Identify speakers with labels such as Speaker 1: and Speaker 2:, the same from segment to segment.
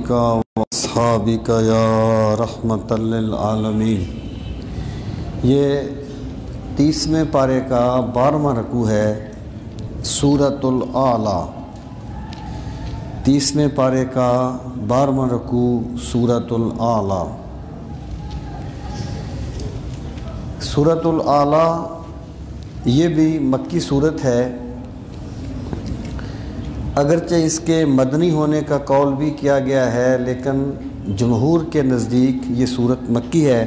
Speaker 1: آلِكَ وَأَصْحَابِكَ یا رحمت للعالمین۔ یہ 30ویں پارے کا 12واں رکوع ہے سورۃ الاعلیٰ۔ 30ویں پارے کا 12واں رکوع سورۃ الاعلیٰ۔ سورۃ الاعلیٰ یہ بھی مکی صورت ہے، اگرچہ اس کے مدنی ہونے کا قول بھی کیا گیا ہے، لیکن جمہور کے نزدیک یہ صورت مکی ہے۔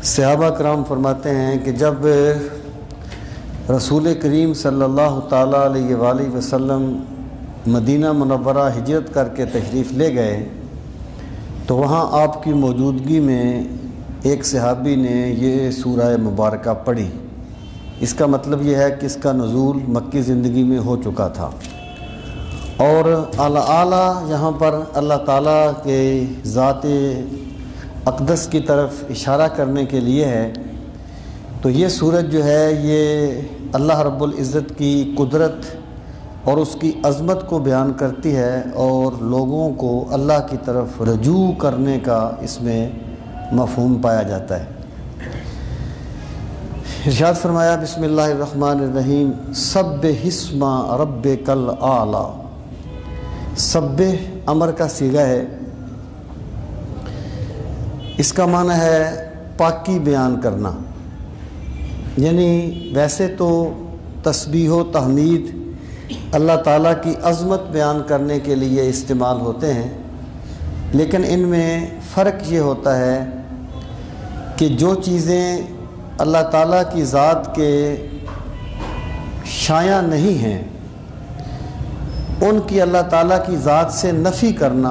Speaker 1: صحابہ کرام فرماتے ہیں کہ جب رسول کریم صلی اللہ تعالیٰ علیہ وآلہ وسلم مدینہ منورہ ہجرت کر کے تشریف لے گئے تو وہاں آپ کی موجودگی میں ایک صحابی نے یہ سورہ مبارکہ پڑھی۔ اس کا مطلب یہ ہے کہ اس کا نزول مکی زندگی میں ہو چکا تھا، اور اعلیٰ یہاں پر اللہ تعالیٰ کے ذات اقدس کی طرف اشارہ کرنے کے لیے ہے۔ تو یہ سورت جو ہے یہ اللہ رب العزت کی قدرت اور اس کی عظمت کو بیان کرتی ہے، اور لوگوں کو اللہ کی طرف رجوع کرنے کا اس میں مفہوم پایا جاتا ہے۔ ارشاد فرمایا بسم اللہ الرحمن الرحیم، سبح اسم ربک الاعلیٰ۔ سبح امر کا صیغہ ہے، اس کا معنی ہے پاکی بیان کرنا، یعنی ویسے تو تسبیح و تحمید اللہ تعالیٰ کی عظمت بیان کرنے کے لیے استعمال ہوتے ہیں، لیکن ان میں فرق یہ ہوتا ہے کہ جو چیزیں اللہ تعالیٰ کی ذات کے شایع نہیں ہیں ان کی اللہ تعالیٰ کی ذات سے نفی کرنا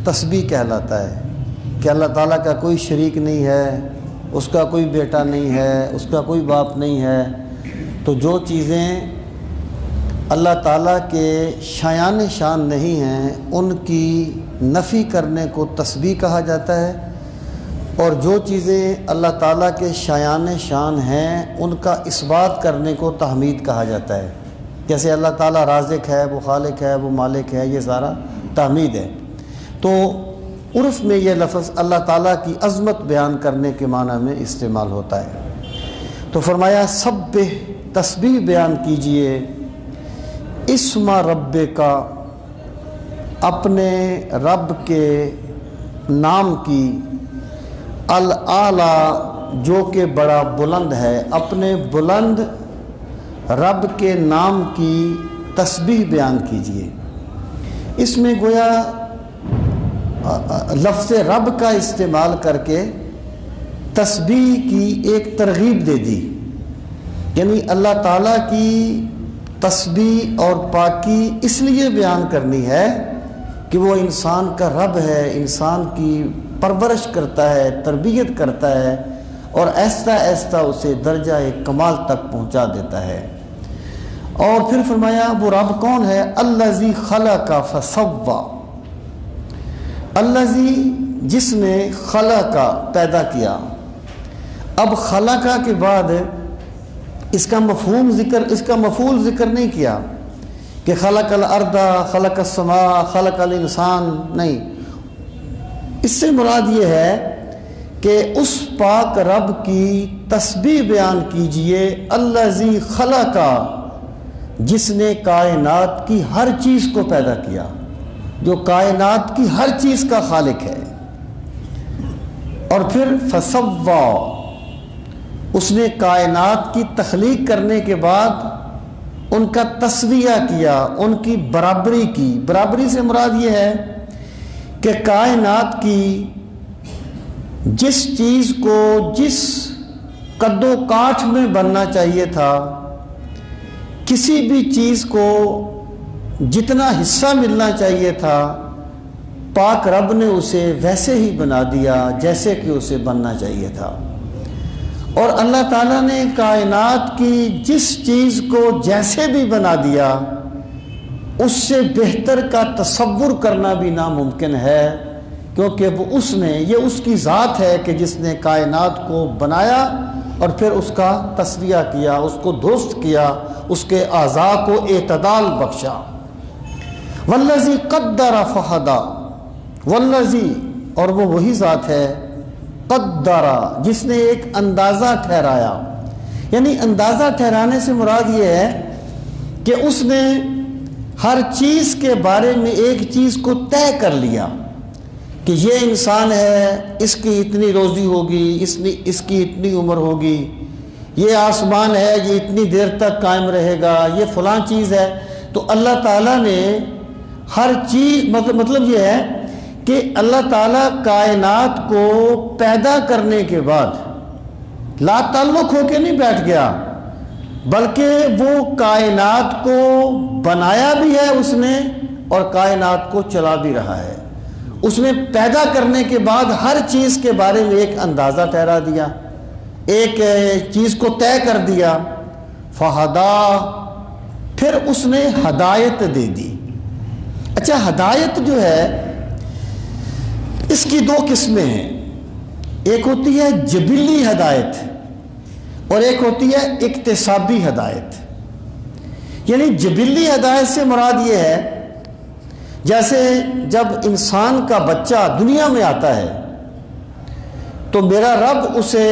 Speaker 1: تسبیح کہلاتا ہے، کہ اللہ تعالیٰ کا کوئی شریک نہیں ہے، اس کا کوئی بیٹا نہیں ہے، اس کا کوئی باپ نہیں ہے۔ تو جو چیزیں اللہ تعالیٰ کے شایان شان نہیں ہیں ان کی نفی کرنے کو تسبیح کہا جاتا ہے، اور جو چیزیں اللہ تعالیٰ کے شایان شان ہیں ان کا اثبات کرنے کو تحمید کہا جاتا ہے۔ جیسے اللہ تعالیٰ رازق ہے، وہ خالق ہے، وہ مالک ہے، یہ سارا تحمید ہے۔ تو عرف میں یہ لفظ اللہ تعالیٰ کی عظمت بیان کرنے کے معنی میں استعمال ہوتا ہے۔ تو فرمایا سبح، تسبیح بیان کیجئے، اسم رب کا، اپنے رب کے نام کی، الاعلیٰ جو کہ بڑا بلند ہے، اپنے بلند رب کے نام کی تسبیح بیان کیجئے۔ اس میں گویا لفظ رب کا استعمال کر کے تسبیح کی ایک ترغیب دے دی، یعنی اللہ تعالیٰ کی تسبیح اور پاکی اس لیے بیان کرنی ہے کہ وہ انسان کا رب ہے، انسان کی پرورش کرتا ہے، تربیت کرتا ہے، اور آہستہ آہستہ اسے درجہ کمال تک پہنچا دیتا ہے۔ اور پھر فرمایا وہ رب کون ہے؟ الذی خلق فسوی، الذی جس نے خلق پیدا کیا۔ اب خلق کے بعد اس کا مفعول ذکر نہیں کیا کہ خلق الارض، خلق السماء، خلق الانسان، نہیں، اس سے مراد یہ ہے کہ اس پاک رب کی تسبیح بیان کیجئے، الذی خلق، جس نے کائنات کی ہر چیز کو پیدا کیا، جو کائنات کی ہر چیز کا خالق ہے۔ اور پھر فسوی، اس نے کائنات کی تخلیق کرنے کے بعد ان کا تسویہ کیا، ان کی برابری کی۔ برابری سے مراد یہ ہے کہ کائنات کی جس چیز کو جس قد و کاٹھ میں بننا چاہیے تھا، کسی بھی چیز کو جتنا حصہ ملنا چاہیے تھا، پاک رب نے اسے ویسے ہی بنا دیا جیسے کہ اسے بننا چاہیے تھا۔ اور اللہ تعالیٰ نے کائنات کی جس چیز کو جیسے بھی بنا دیا، اس سے بہتر کا تصور کرنا بھی ناممکن ہے، کیونکہ وہ اس نے، یہ اس کی ذات ہے کہ جس نے کائنات کو بنایا اور پھر اس کا تسویہ کیا، اس کو درست کیا، اس کے اعضاء کو اعتدال بخشا۔ والذی قدر فہدی، والذی، اور وہ وہی ذات ہے، قدر، جس نے ایک اندازہ ٹھہرایا. یعنی اندازہ ٹھہرانے سے مراد یہ ہے کہ اس نے ہر چیز کے بارے میں ایک چیز کو طے کر لیا کہ یہ انسان ہے، اس کی اتنی روزی ہوگی، اس کی اتنی عمر ہوگی، یہ آسمان ہے، یہ اتنی دیر تک قائم رہے گا، یہ فلاں چیز ہے. تو اللہ تعالیٰ نے ہر چیز، مطلب یہ ہے کہ اللہ تعالیٰ کائنات کو پیدا کرنے کے بعد لا تعلق ہو کے نہیں بیٹھ گیا، بلکہ وہ کائنات کو بنایا بھی ہے اس نے اور کائنات کو چلا بھی رہا ہے. اس نے پیدا کرنے کے بعد ہر چیز کے بارے میں ایک اندازہ ٹھہرا دیا، ایک چیز کو طے کر دیا. فہدا، پھر اس نے ہدایت دے دی. اچھا، ہدایت جو ہے اس کی دو قسمیں ہیں. ایک ہوتی ہے جبلی ہدایت اور ایک ہوتی ہے اکتسابی ہدایت. یعنی جبلی ہدایت سے مراد یہ ہے جیسے جب انسان کا بچہ دنیا میں آتا ہے تو میرا رب اسے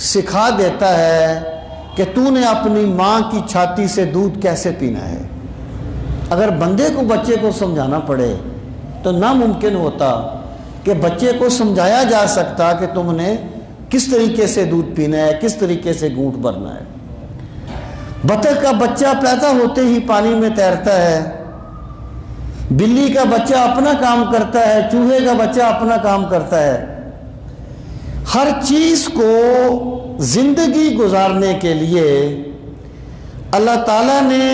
Speaker 1: سکھا دیتا ہے کہ تو نے اپنی ماں کی چھاتی سے دودھ کیسے پینا ہے. اگر بندے کو بچے کو سمجھانا پڑے تو ناممکن ہوتا کہ بچے کو سمجھایا جا سکتا کہ تم نے کس طریقے سے دودھ پینا ہے، کس طریقے سے گھونٹ بھرنا ہے. بطخ کا بچہ پیدا ہوتے ہی پانی میں تیرتا ہے، بلی کا بچہ اپنا کام کرتا ہے، چوہے کا بچہ اپنا کام کرتا ہے. ہر چیز کو زندگی گزارنے کے لیے اللہ تعالیٰ نے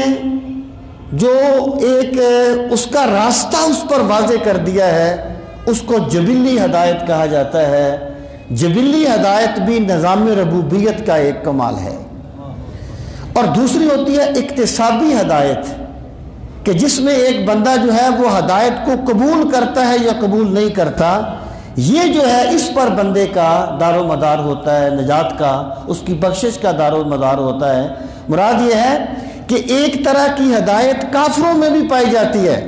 Speaker 1: جو ایک اس کا راستہ اس پر واضح کر دیا ہے اس کو جبلی ہدایت کہا جاتا ہے. جبلی ہدایت بھی نظام ربوبیت کا ایک کمال ہے. اور دوسری ہوتی ہے اکتسابی ہدایت کہ جس میں ایک بندہ جو ہے وہ ہدایت کو قبول کرتا ہے یا قبول نہیں کرتا. یہ جو ہے اس پر بندے کا دار و مدار ہوتا ہے، نجات کا، اس کی بخشش کا دار و مدار ہوتا ہے. مراد یہ ہے کہ ایک طرح کی ہدایت کافروں میں بھی پائی جاتی ہے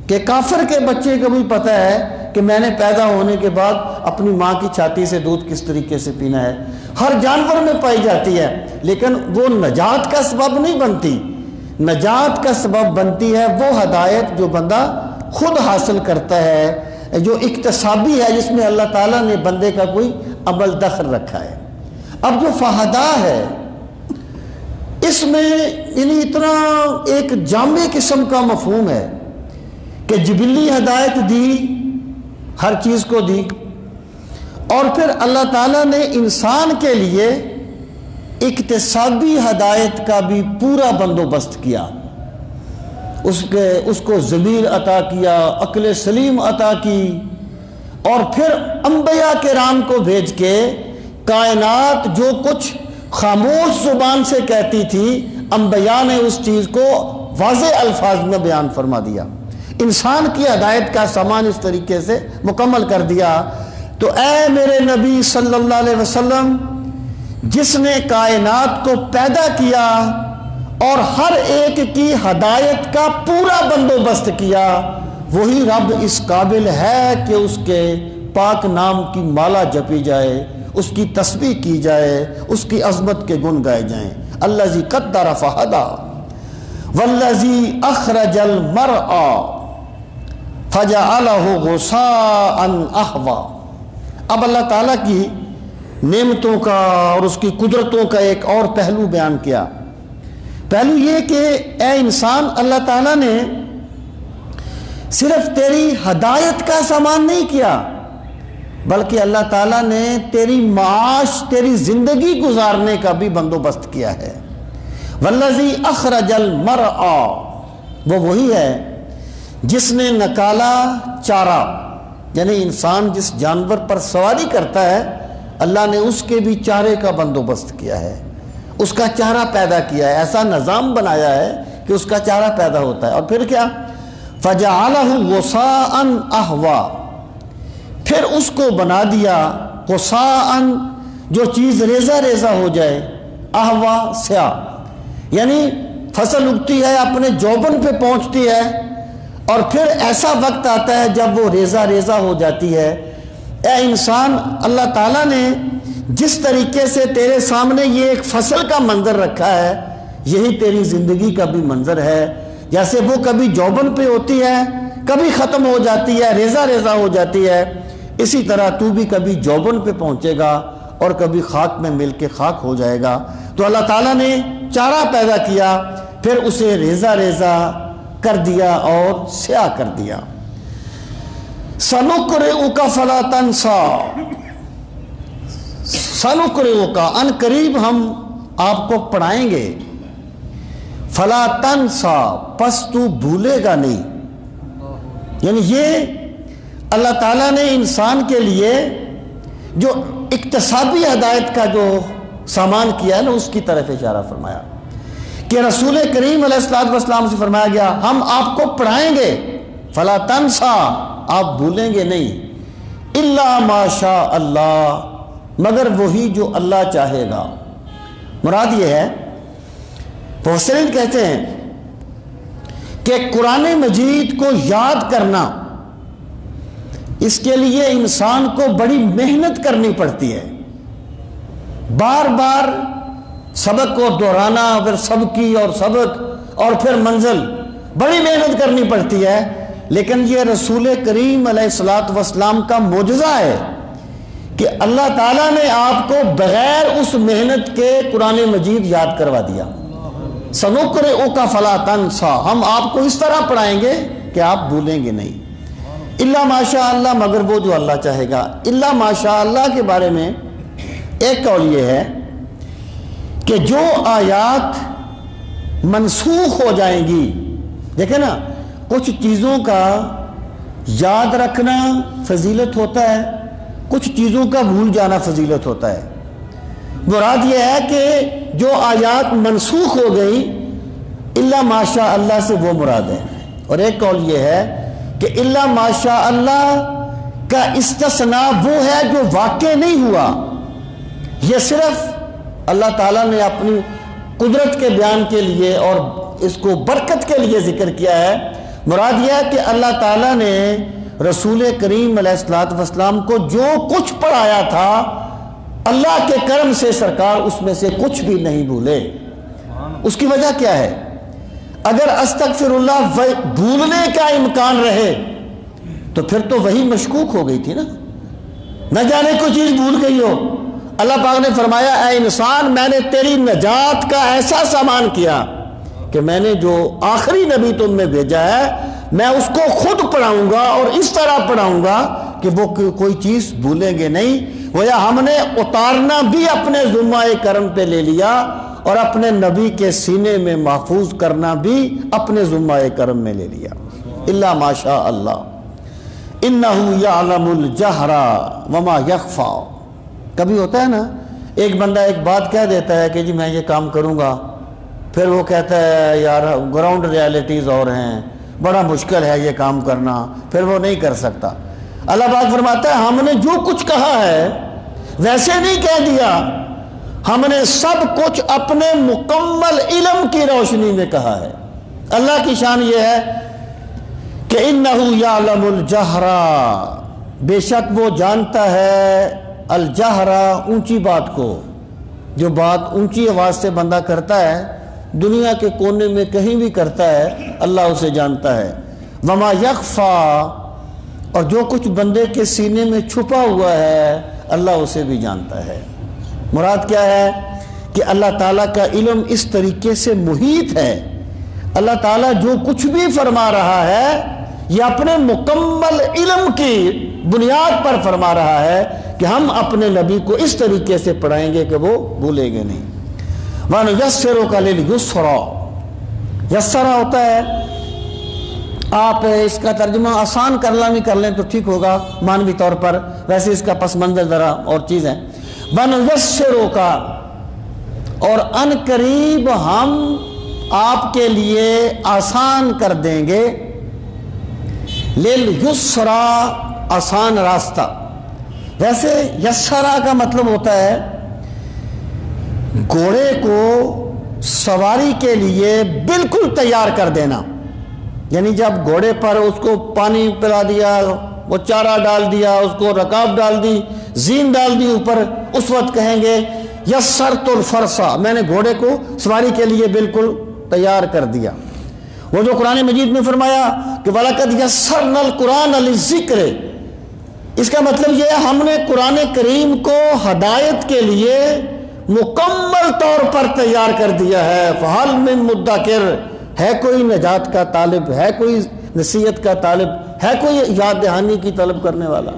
Speaker 1: کہ کافر کے بچے کو بھی پتہ ہے کہ میں نے پیدا ہونے کے بعد اپنی ماں کی چھاتی سے دودھ کس طریقے سے پینا ہے. ہر جانور میں پائی جاتی ہے، لیکن وہ نجات کا سبب نہیں بنتی. نجات کا سبب بنتی ہے وہ ہدایت جو بندہ خود حاصل کرتا ہے، جو اکتسابی ہے، جس میں اللہ تعالیٰ نے بندے کا کوئی عمل دخل رکھا ہے. اب جو فہدا ہے اس میں یعنی اتنا ایک جامع قسم کا مفہوم ہے کہ جبلی ہدایت دی، ہر چیز کو دی، اور پھر اللہ تعالیٰ نے انسان کے لیے اکتسابی ہدایت کا بھی پورا بندوبست کیا. اس کو ضمیر عطا کیا، عقل سلیم عطا کی، اور پھر انبیاء کرام کو بھیج کے کائنات جو کچھ خاموش زبان سے کہتی تھی، انبیاء نے اس چیز کو واضح الفاظ میں بیان فرما دیا. انسان کی ہدایت کا سامان اس طریقے سے مکمل کر دیا. تو اے میرے نبی صلی اللہ علیہ وسلم، جس نے کائنات کو پیدا کیا اور ہر ایک کی ہدایت کا پورا بندوبست کیا، وہی رب اس قابل ہے کہ اس کے پاک نام کی مالا جپی جائے، اس کی تسبیح کی جائے، اس کی عظمت کے گن گائے جائیں. الذی قدر فہدا والذی اخرج المرعى فجعلہ غثاء احوا. اب اللہ تعالیٰ کی نعمتوں کا اور اس کی قدرتوں کا ایک اور پہلو بیان کیا. پہلو یہ کہ اے انسان، اللہ تعالیٰ نے صرف تیری ہدایت کا سامان نہیں کیا، بلکہ اللہ تعالیٰ نے تیری معاش، تیری زندگی گزارنے کا بھی بندوبست کیا ہے. والذی اخرج المرعى، وہ وہی ہے جس نے نکالا چارہ، یعنی انسان جس جانور پر سواری کرتا ہے اللہ نے اس کے بھی چارے کا بندوبست کیا ہے، اس کا چارہ پیدا کیا ہے، ایسا نظام بنایا ہے کہ اس کا چارہ پیدا ہوتا ہے. اور پھر کیا؟ فَجَعَلَهُ غُثَاءً أَحْوَىٰ، پھر اس کو بنا دیا غثاءً، جو چیز ریزہ ریزہ ہو جائے، احوا سیاہ، یعنی فصل اگتی ہے، اپنے جوبن پہ پہنچتی ہے اور پھر ایسا وقت آتا ہے جب وہ ریزہ ریزہ ہو جاتی ہے۔ اے انسان، اللہ تعالیٰ نے جس طریقے سے تیرے سامنے یہ ایک فصل کا منظر رکھا ہے، یہی تیری زندگی کا بھی منظر ہے۔ جیسے وہ کبھی جوبن پہ ہوتی ہے، کبھی ختم ہو جاتی ہے، ریزہ ریزہ ہو جاتی ہے، اسی طرح تو بھی کبھی جوبن پہ پہنچے گا اور کبھی خاک میں مل کے خاک ہو جائے گا۔ تو اللہ تعالیٰ نے چارہ پیدا کیا، پھر اسے ریزہ ریزہ کر دیا اور سیاہ کر دیا۔ سَنُقْرِئُكَ فَلَا تَنْسَىٰ، سَنُقْرِئُكَ، ان قریب ہم آپ کو پڑھائیں گے، فَلَا تَنْسَىٰ، پس تو بھولے گا نہیں۔ یعنی یہ اللہ تعالیٰ نے انسان کے لیے جو اکتسابی ہدایت کا جو سامان کیا ہے نا، اس کی طرف اشارہ فرمایا کہ رسول کریم علیہ السلام سے فرمایا گیا ہم آپ کو پڑھائیں گے، فلا تنسا، آپ بھولیں گے نہیں، الا ما شاء اللہ، مگر وہی جو اللہ چاہے گا۔ مراد یہ ہے، مفسرین کہتے ہیں کہ قرآن مجید کو یاد کرنا، اس کے لیے انسان کو بڑی محنت کرنی پڑتی ہے، بار بار سبق کو دہرانا، پھر سبقی اور سبق اور پھر منزل، بڑی محنت کرنی پڑتی ہے۔ لیکن یہ رسول کریم علیہ السلام کا معجزہ ہے کہ اللہ تعالیٰ نے آپ کو بغیر اس محنت کے قرآن مجید یاد کروا دیا۔ سَنُقْرِئُكَ فَلَا تَنْسَىٰ، ہم آپ کو اس طرح پڑھائیں گے کہ آپ بھولیں گے نہیں، الا ماشاء اللہ، مگر وہ جو اللہ چاہے گا۔ الا ماشاء اللہ کے بارے میں ایک قول یہ ہے کہ جو آیات منسوخ ہو جائیں گی، دیکھیں نا، کچھ چیزوں کا یاد رکھنا فضیلت ہوتا ہے، کچھ چیزوں کا بھول جانا فضیلت ہوتا ہے۔ مراد یہ ہے کہ جو آیات منسوخ ہو گئی، الا ماشاء اللہ سے وہ مراد ہے۔ اور ایک قول یہ ہے کہ الا ماشاء اللہ کا استثناء وہ ہے جو واقع نہیں ہوا، یہ صرف اللہ تعالیٰ نے اپنی قدرت کے بیان کے لیے اور اس کو برکت کے لیے ذکر کیا ہے۔ مراد یہ ہے کہ اللہ تعالیٰ نے رسول کریم علیہ السلام کو جو کچھ پڑھایا تھا، اللہ کے کرم سے سرکار اس میں سے کچھ بھی نہیں بھولے۔ اس کی وجہ کیا ہے؟ اگر استغفر اللہ بھولنے کا امکان رہے تو پھر تو وہی مشکوک ہو گئی تھی نا، نہ جانے کوئی چیز بھول گئی ہو۔ اللہ پاک نے فرمایا اے انسان، میں نے تیری نجات کا ایسا سامان کیا کہ میں نے جو آخری نبی تم میں بھیجا ہے، میں اس کو خود پڑھاؤں گا اور اس طرح پڑھاؤں گا کہ وہ کوئی چیز بھولیں گے نہیں۔ گویا ہم نے اتارنا بھی اپنے ذمہ کرم پہ لے لیا اور اپنے نبی کے سینے میں محفوظ کرنا بھی اپنے ذمہ کرم میں لے لیا۔ الا ما شاء اللہ انہ یعلم الجہر وما یخفی۔ کبھی ہوتا ہے نا، ایک بندہ ایک بات کہہ دیتا ہے کہ جی میں یہ کام کروں گا، پھر وہ کہتا ہے یار گراؤنڈ ریالٹیز اور ہیں، بڑا مشکل ہے یہ کام کرنا، پھر وہ نہیں کر سکتا۔ اللہ پاک فرماتا ہے ہم نے جو کچھ کہا ہے ویسے نہیں کہہ دیا، ہم نے سب کچھ اپنے مکمل علم کی روشنی میں کہا ہے۔ اللہ کی شان یہ ہے کہ انہ یعلم الجہر، بے شک وہ جانتا ہے الجہر، اونچی بات کو، جو بات اونچی آواز سے بندہ کرتا ہے، دنیا کے کونے میں کہیں بھی کرتا ہے، اللہ اسے جانتا ہے۔ وما یخفی، اور جو کچھ بندے کے سینے میں چھپا ہوا ہے اللہ اسے بھی جانتا ہے۔ مراد کیا ہے کہ اللہ تعالیٰ کا علم اس طریقے سے محیط ہے، اللہ تعالیٰ جو کچھ بھی فرما رہا ہے یہ اپنے مکمل علم کی بنیاد پر فرما رہا ہے کہ ہم اپنے نبی کو اس طریقے سے پڑھائیں گے کہ وہ بھولیں گے نہیں۔ وَنُيَسِّرُكَ لِلْيُسْرَىٰ، یسرا ہوتا ہے، آپ اس کا ترجمہ آسان کر لیں تو ٹھیک ہوگا معنوی طور پر، ویسے اس کا پس منظر ذرا اور چیز ہے۔ وَنُيَسِّرُكَ، اور ان قریب ہم آپ کے لیے آسان کر دیں گے، لِلْيُسْرَىٰ، آسان راستہ۔ ویسے یسرا کا مطلب ہوتا ہے گھوڑے کو سواری کے لیے بالکل تیار کر دینا، یعنی جب گھوڑے پر اس کو پانی پلا دیا، وہ چارہ ڈال دیا، اس کو رکاب ڈال دی، زین ڈال دی اوپر، اس وقت کہیں گے یسرت الفرسا، میں نے گھوڑے کو سواری کے لیے بالکل تیار کر دیا۔ وہ جو قرآن مجید میں فرمایا کہ وَلَقَدْ يَسَّرْنَا الْقُرْآنَ لِلذِّكْرِ، اس کا مطلب یہ ہے ہم نے قرآن کریم کو ہدایت کے لیے مکمل طور پر تیار کر دیا ہے۔ فَهَلْ مِن مُدَّكِرٍ، ہے کوئی نجات کا طالب، ہے کوئی نصیحت کا طالب، ہے کوئی یاد دہانی کی طلب کرنے والا؟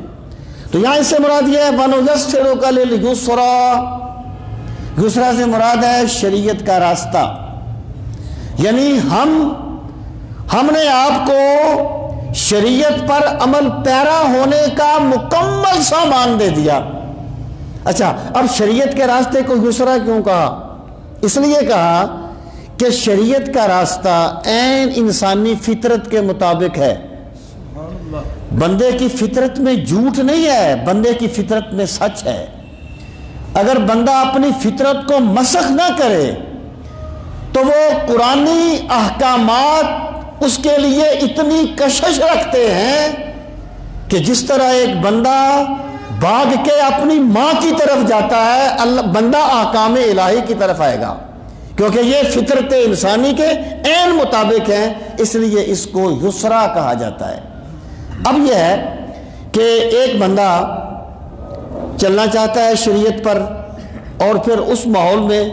Speaker 1: تو یہاں اس سے مراد یہ ہے وَنُيَسِّرُكَ لِلْيُسْرَىٰ، یسرا سے مراد ہے شریعت کا راستہ، یعنی ہم نے آپ کو شریعت پر عمل پیرا ہونے کا مکمل سامان دے دیا۔ اچھا، اب شریعت کے راستے کو یسرا کیوں کہا؟ اس لیے کہا کہ شریعت کا راستہ عین انسانی فطرت کے مطابق ہے۔ بندے کی فطرت میں جھوٹ نہیں ہے، بندے کی فطرت میں سچ ہے۔ اگر بندہ اپنی فطرت کو مسخ نہ کرے تو وہ قرآنی احکامات اس کے لیے اتنی کشش رکھتے ہیں کہ جس طرح ایک بندہ بھاگ کے اپنی ماں کی طرف جاتا ہے، بندہ احکام الہی کی طرف آئے گا، کیونکہ یہ فطرت انسانی کے عین مطابق ہیں، اس لیے اس کو یسرا کہا جاتا ہے۔ اب یہ ہے کہ ایک بندہ چلنا چاہتا ہے شریعت پر، اور پھر اس ماحول میں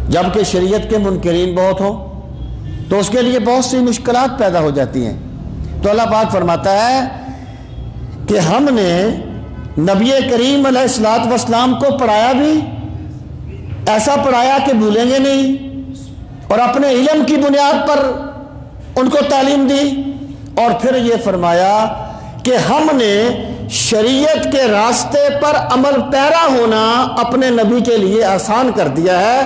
Speaker 1: جبکہ شریعت کے منکرین بہت ہوں تو اس کے لیے بہت سی مشکلات پیدا ہو جاتی ہیں۔ تو اللہ پاک فرماتا ہے کہ ہم نے نبی کریم علیہ الصلوۃ والسلام کو پڑھایا بھی ایسا پڑھایا کہ بھولیں گے نہیں، اور اپنے علم کی بنیاد پر ان کو تعلیم دی، اور پھر یہ فرمایا کہ ہم نے شریعت کے راستے پر عمل پیرا ہونا اپنے نبی کے لیے آسان کر دیا ہے۔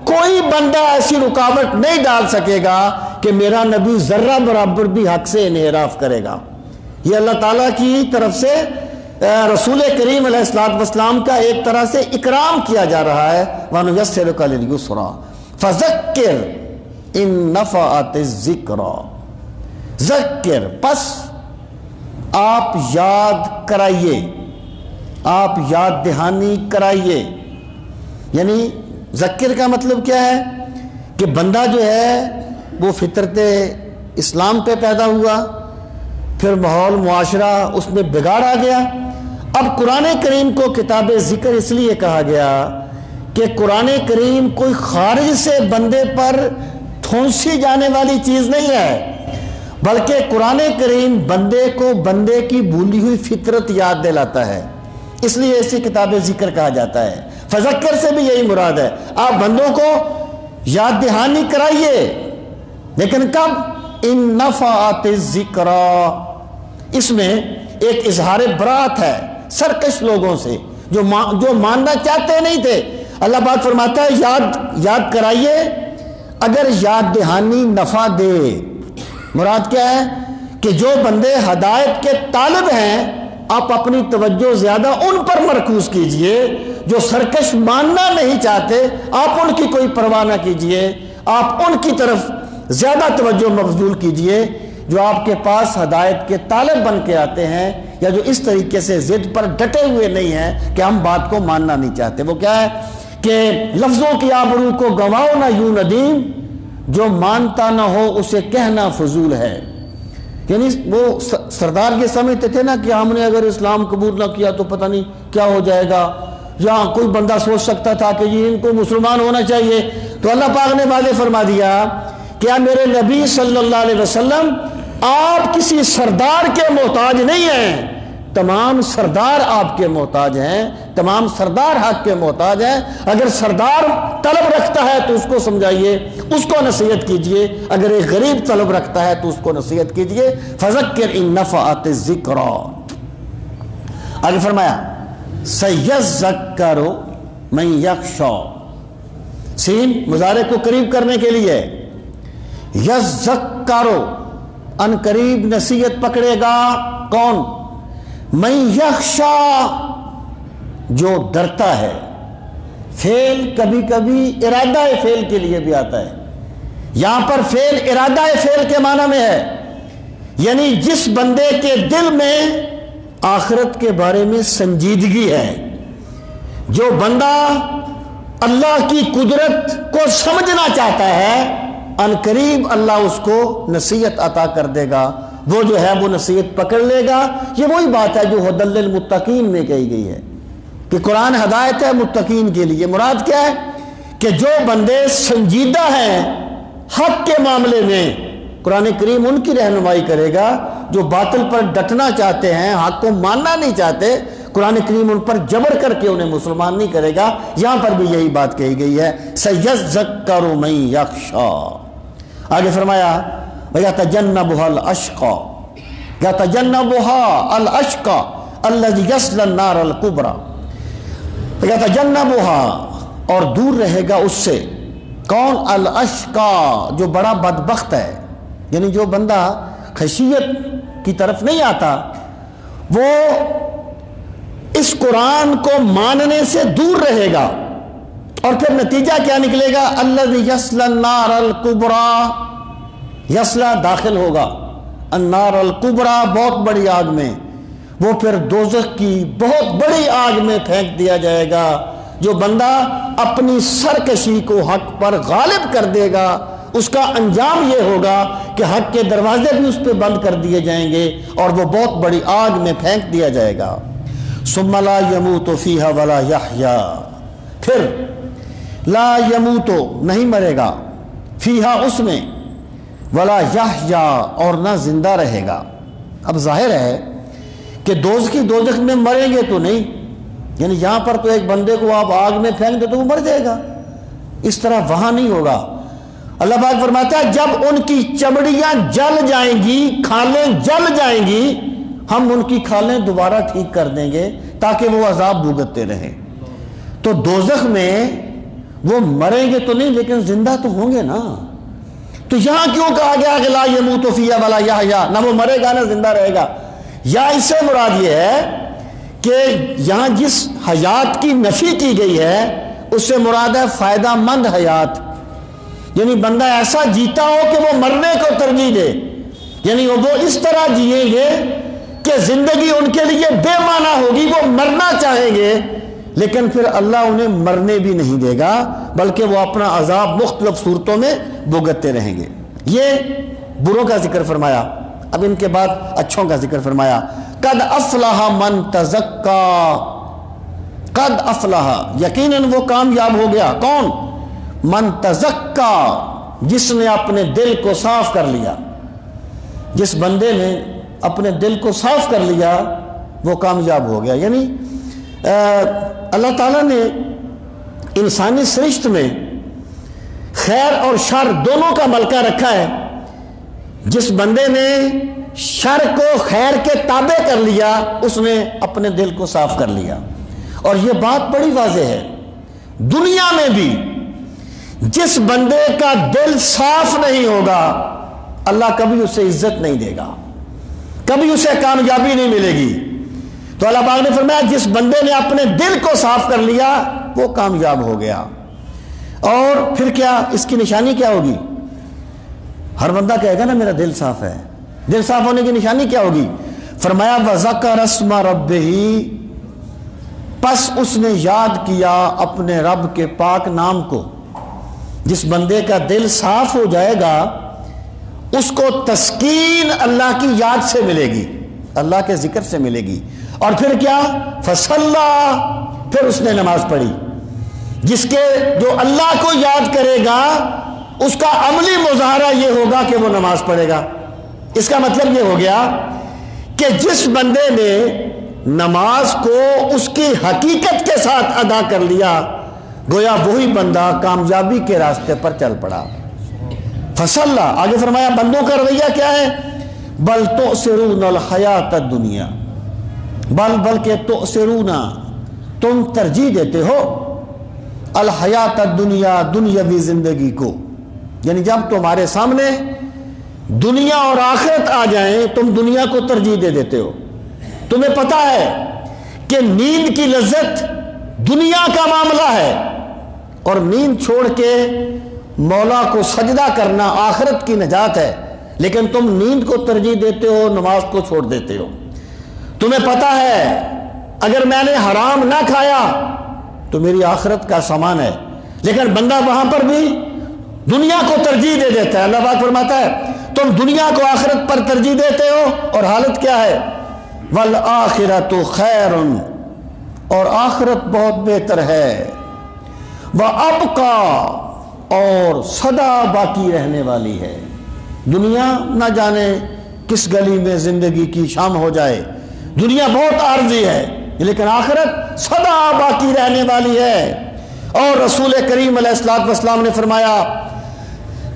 Speaker 1: کوئی بندہ ایسی رکاوٹ نہیں ڈال سکے گا کہ میرا نبی ذرہ برابر بھی حق سے انحراف کرے گا۔ یہ اللہ تعالیٰ کی طرف سے رسول کریم علیہ الصلوۃ والسلام کا ایک طرح سے اکرام کیا جا رہا ہے۔ وَنُيَسِّرُكَ لِلْيُسْرَىٰ فَذَكِّرْ إِن نَفَعَتِ الذِّكْرَىٰ، ذکر پس آپ یاد کرائیے، آپ یاد دہانی کرائیے۔ یعنی ذکر کا مطلب کیا ہے کہ بندہ جو ہے وہ فطرت اسلام پہ پیدا ہوا، پھر ماحول معاشرہ اس میں بگاڑ آ گیا۔ اب قرآن کریم کو کتاب ذکر اس لیے کہا گیا کہ قرآن کریم کوئی خارج سے بندے پر ٹھونسی جانے والی چیز نہیں ہے، بلکہ قرآن کریم بندے کو بندے کی بھولی ہوئی فطرت یاد دلاتا ہے، اس لیے اسی کتاب ذکر کہا جاتا ہے۔ فذکر سے بھی یہی مراد ہے، آپ بندوں کو یاد دہانی کرائیے، لیکن کب؟ ان نفعت الذکریٰ، اس میں ایک اظہار برات ہے سرکش لوگوں سے جو ماننا چاہتے نہیں تھے۔ اللہ پاک فرماتا ہے یاد کرائیے، اگر یاد دہانی نفع دے، مراد کیا ہے کہ جو بندے ہدایت کے طالب ہیں آپ اپنی توجہ زیادہ ان پر مرکوز کیجئے، جو سرکش ماننا نہیں چاہتے آپ ان کی کوئی پرواہ نہ کیجئے، آپ ان کی طرف زیادہ توجہ مبذول کیجئے جو آپ کے پاس ہدایت کے طالب بن کے آتے ہیں، یا جو اس طریقے سے ضد پر ڈٹے ہوئے نہیں ہیں کہ ہم بات کو ماننا نہیں چاہتے۔ وہ کیا ہے کہ لفظوں کی آبرو کو گنواؤ نہ یوں ندیم، جو مانتا نہ ہو اسے کہنا فضول ہے۔ یعنی وہ سردار یہ سمجھتے تھے نا کہ ہم نے اگر اسلام قبول نہ کیا تو پتہ نہیں کیا ہو جائے گا، یا کوئی بندہ سوچ سکتا تھا کہ یہ ان کو مسلمان ہونا چاہیے۔ تو اللہ پاک نے واضح فرما دیا کہ میرے نبی صلی اللہ علیہ وسلم آپ کسی سردار کے محتاج نہیں ہیں، تمام سردار آپ کے محتاج ہیں، تمام سردار حق کے محتاج ہیں۔ اگر سردار طلب رکھتا ہے تو اس کو سمجھائیے، اس کو نصیحت کیجئے، اگر ایک غریب طلب رکھتا ہے تو اس کو نصیحت کیجئے۔ فذکر ان نفعت الذکریٰ، آگے فرمایا سیذکر من یخشی، سین مضارع کو قریب کرنے کے لیے، یذکر ان قریب نصیحت پکڑے گا کون؟ من یخشی، جو ڈرتا ہے۔ فعل کبھی کبھی ارادہ فعل کے لیے بھی آتا ہے، یہاں پر فعل ارادہ فعل کے معنی میں ہے، یعنی جس بندے کے دل میں آخرت کے بارے میں سنجیدگی ہے، جو بندہ اللہ کی قدرت کو سمجھنا چاہتا ہے، ان قریب اللہ اس کو نصیحت عطا کر دے گا، وہ جو ہے وہ نصیحت پکڑ لے گا۔ یہ وہی بات ہے جو ہدی للمتقین میں کہی گئی ہے کہ قرآن ہدایت ہے متقین کے لیے۔ مراد کیا ہے کہ جو بندے سنجیدہ ہیں حق کے معاملے میں، قرآن کریم ان کی رہنمائی کرے گا۔ جو باطل پر ڈٹنا چاہتے ہیں، حق کو ماننا نہیں چاہتے، قرآن کریم ان پر جبر کر کے انہیں مسلمان نہیں کرے گا۔ یہاں پر بھی یہی بات کہی گئی ہے، سَيَذَّكَّرُ مَن يَخْشَىٰ۔ آگے فرمایا وَيَتَجَنَّبُهَا الْأَشْقَىٰ، يَتَجَنَّبُهَا الْأَشْقَىٰ الَّذِي يَصْلَى النَّارَ الْكُبْرىٰ۔ يَتَجَنَّبُهَا، اور دور رہے گا اس سے، کون؟ الاشقا، جو بڑا بدبخت ہے، یعنی جو بندہ خشیت کی طرف نہیں آتا، وہ اس قرآن کو ماننے سے دور رہے گا۔ اور پھر نتیجہ کیا نکلے گا؟ الذی یصلی النار الکبریٰ، یصلی داخل ہوگا، النار الکبریٰ بہت بڑی آگ میں، وہ پھر دوزخ کی بہت بڑی آگ میں پھینک دیا جائے گا۔ جو بندہ اپنی سرکشی کو حق پر غالب کر دے گا، اس کا انجام یہ ہوگا کہ حق کے دروازے بھی اس پہ بند کر دیے جائیں گے اور وہ بہت بڑی آگ میں پھینک دیا جائے گا۔ ثم لا يموت فيها ولا يحيا، پھر لا يموت، نہیں مرے گا، فیہا، اس میں، ولا یحیا، اور نہ زندہ رہے گا۔ اب ظاہر ہے کہ دوزخ میں مریں گے تو نہیں، یعنی یہاں پر تو ایک بندے کو آپ آگ میں پھینک دے تو وہ مر جائے گا، اس طرح وہاں نہیں ہوگا۔ اللہ پاک فرماتا ہے جب ان کی چمڑیاں جل جائیں گی، کھالیں جل جائیں گی، ہم ان کی کھالیں دوبارہ ٹھیک کر دیں گے تاکہ وہ عذاب بھگتتے رہیں۔ تو دوزخ میں وہ مریں گے تو نہیں لیکن زندہ تو ہوں گے نا۔ تو یہاں کیوں کہا گیا کہ لا یموت فیہا ولا یحیا، نہ وہ مرے گا نہ زندہ رہے گا؟ یا اس سے مراد یہ ہے کہ یہاں جس حیات کی نفی کی گئی ہے اس سے مراد ہے فائدہ مند حیات، یعنی بندہ ایسا جیتا ہو کہ وہ مرنے کو ترجیح دے، یعنی وہ اس طرح جیئیں گے کہ زندگی ان کے لیے بے معنی ہوگی، وہ مرنا چاہیں گے لیکن پھر اللہ انہیں مرنے بھی نہیں دے گا بلکہ وہ اپنا عذاب مختلف صورتوں میں بھگتتے رہیں گے۔ یہ بروں کا ذکر فرمایا، اب ان کے بعد اچھوں کا ذکر فرمایا۔ قد افلح من تزکا، قد افلح، یقیناً وہ کامیاب ہو گیا، کون؟ من تزکا، جس نے اپنے دل کو صاف کر لیا، جس بندے نے اپنے دل کو صاف کر لیا وہ کامیاب ہو گیا۔ یعنی اللہ تعالیٰ نے انسانی سرشت میں خیر اور شر دونوں کا ملکہ رکھا ہے۔ جس بندے نے شر کو خیر کے تابع کر لیا اس نے اپنے دل کو صاف کر لیا۔ اور یہ بات بڑی واضح ہے، دنیا میں بھی جس بندے کا دل صاف نہیں ہوگا اللہ کبھی اسے عزت نہیں دے گا، کبھی اسے کامیابی نہیں ملے گی۔ تو اللہ پاک نے فرمایا جس بندے نے اپنے دل کو صاف کر لیا وہ کامیاب ہو گیا۔ اور پھر کیا اس کی نشانی کیا ہوگی؟ ہر بندہ کہے گا نا میرا دل صاف ہے، دل صاف ہونے کی نشانی کیا ہوگی؟ فرمایا وَذَكَرَ اسْمَ رَبِّهِ، پس اس نے یاد کیا اپنے رب کے پاک نام کو۔ جس بندے کا دل صاف ہو جائے گا اس کو تسکین اللہ کی یاد سے ملے گی، اللہ کے ذکر سے ملے گی۔ اور پھر کیا؟ فَصَلَّى، پھر اس نے نماز پڑھی۔ جس کے جو اللہ کو یاد کرے گا اس کا عملی مظاہرہ یہ ہوگا کہ وہ نماز پڑھے گا۔ اس کا مطلب یہ ہو گیا کہ جس بندے نے نماز کو اس کی حقیقت کے ساتھ ادا کر لیا گویا وہی بندہ کامیابی کے راستے پر چل پڑا۔ فصلہ، آگے فرمایا بندوں کا رویہ کیا ہے؟ بل تؤثرون الحیات الدنیا، بلکہ تؤثرون، تم ترجیح دیتے ہو الحیات الدنیا، دنیاوی زندگی کو، یعنی جب تمہارے سامنے دنیا اور آخرت آ جائیں تم دنیا کو ترجیح دے دیتے ہو۔ تمہیں پتا ہے کہ نیند کی لذت دنیا کا معاملہ ہے اور نیند چھوڑ کے مولا کو سجدہ کرنا آخرت کی نجات ہے، لیکن تم نیند کو ترجیح دیتے ہو، نماز کو چھوڑ دیتے ہو۔ تمہیں پتا ہے اگر میں نے حرام نہ کھایا تو میری آخرت کا سامان ہے، لیکن بندہ وہاں پر بھی دنیا کو ترجیح دے دیتا ہے۔ اللہ پاک فرماتا ہے تم دنیا کو آخرت پر ترجیح دیتے ہو، اور حالت کیا ہے؟ وَالْآخِرَةُ خَيْرٌ، اور آخرت بہت بہتر ہے، وَأَبْقَى، اور سدا باقی رہنے والی ہے۔ دنیا نہ جانے کس گلی میں زندگی کی شام ہو جائے، دنیا بہت عارضی ہے، لیکن آخرت سدا باقی رہنے والی ہے۔ اور رسول کریم علیہ السلام نے فرمایا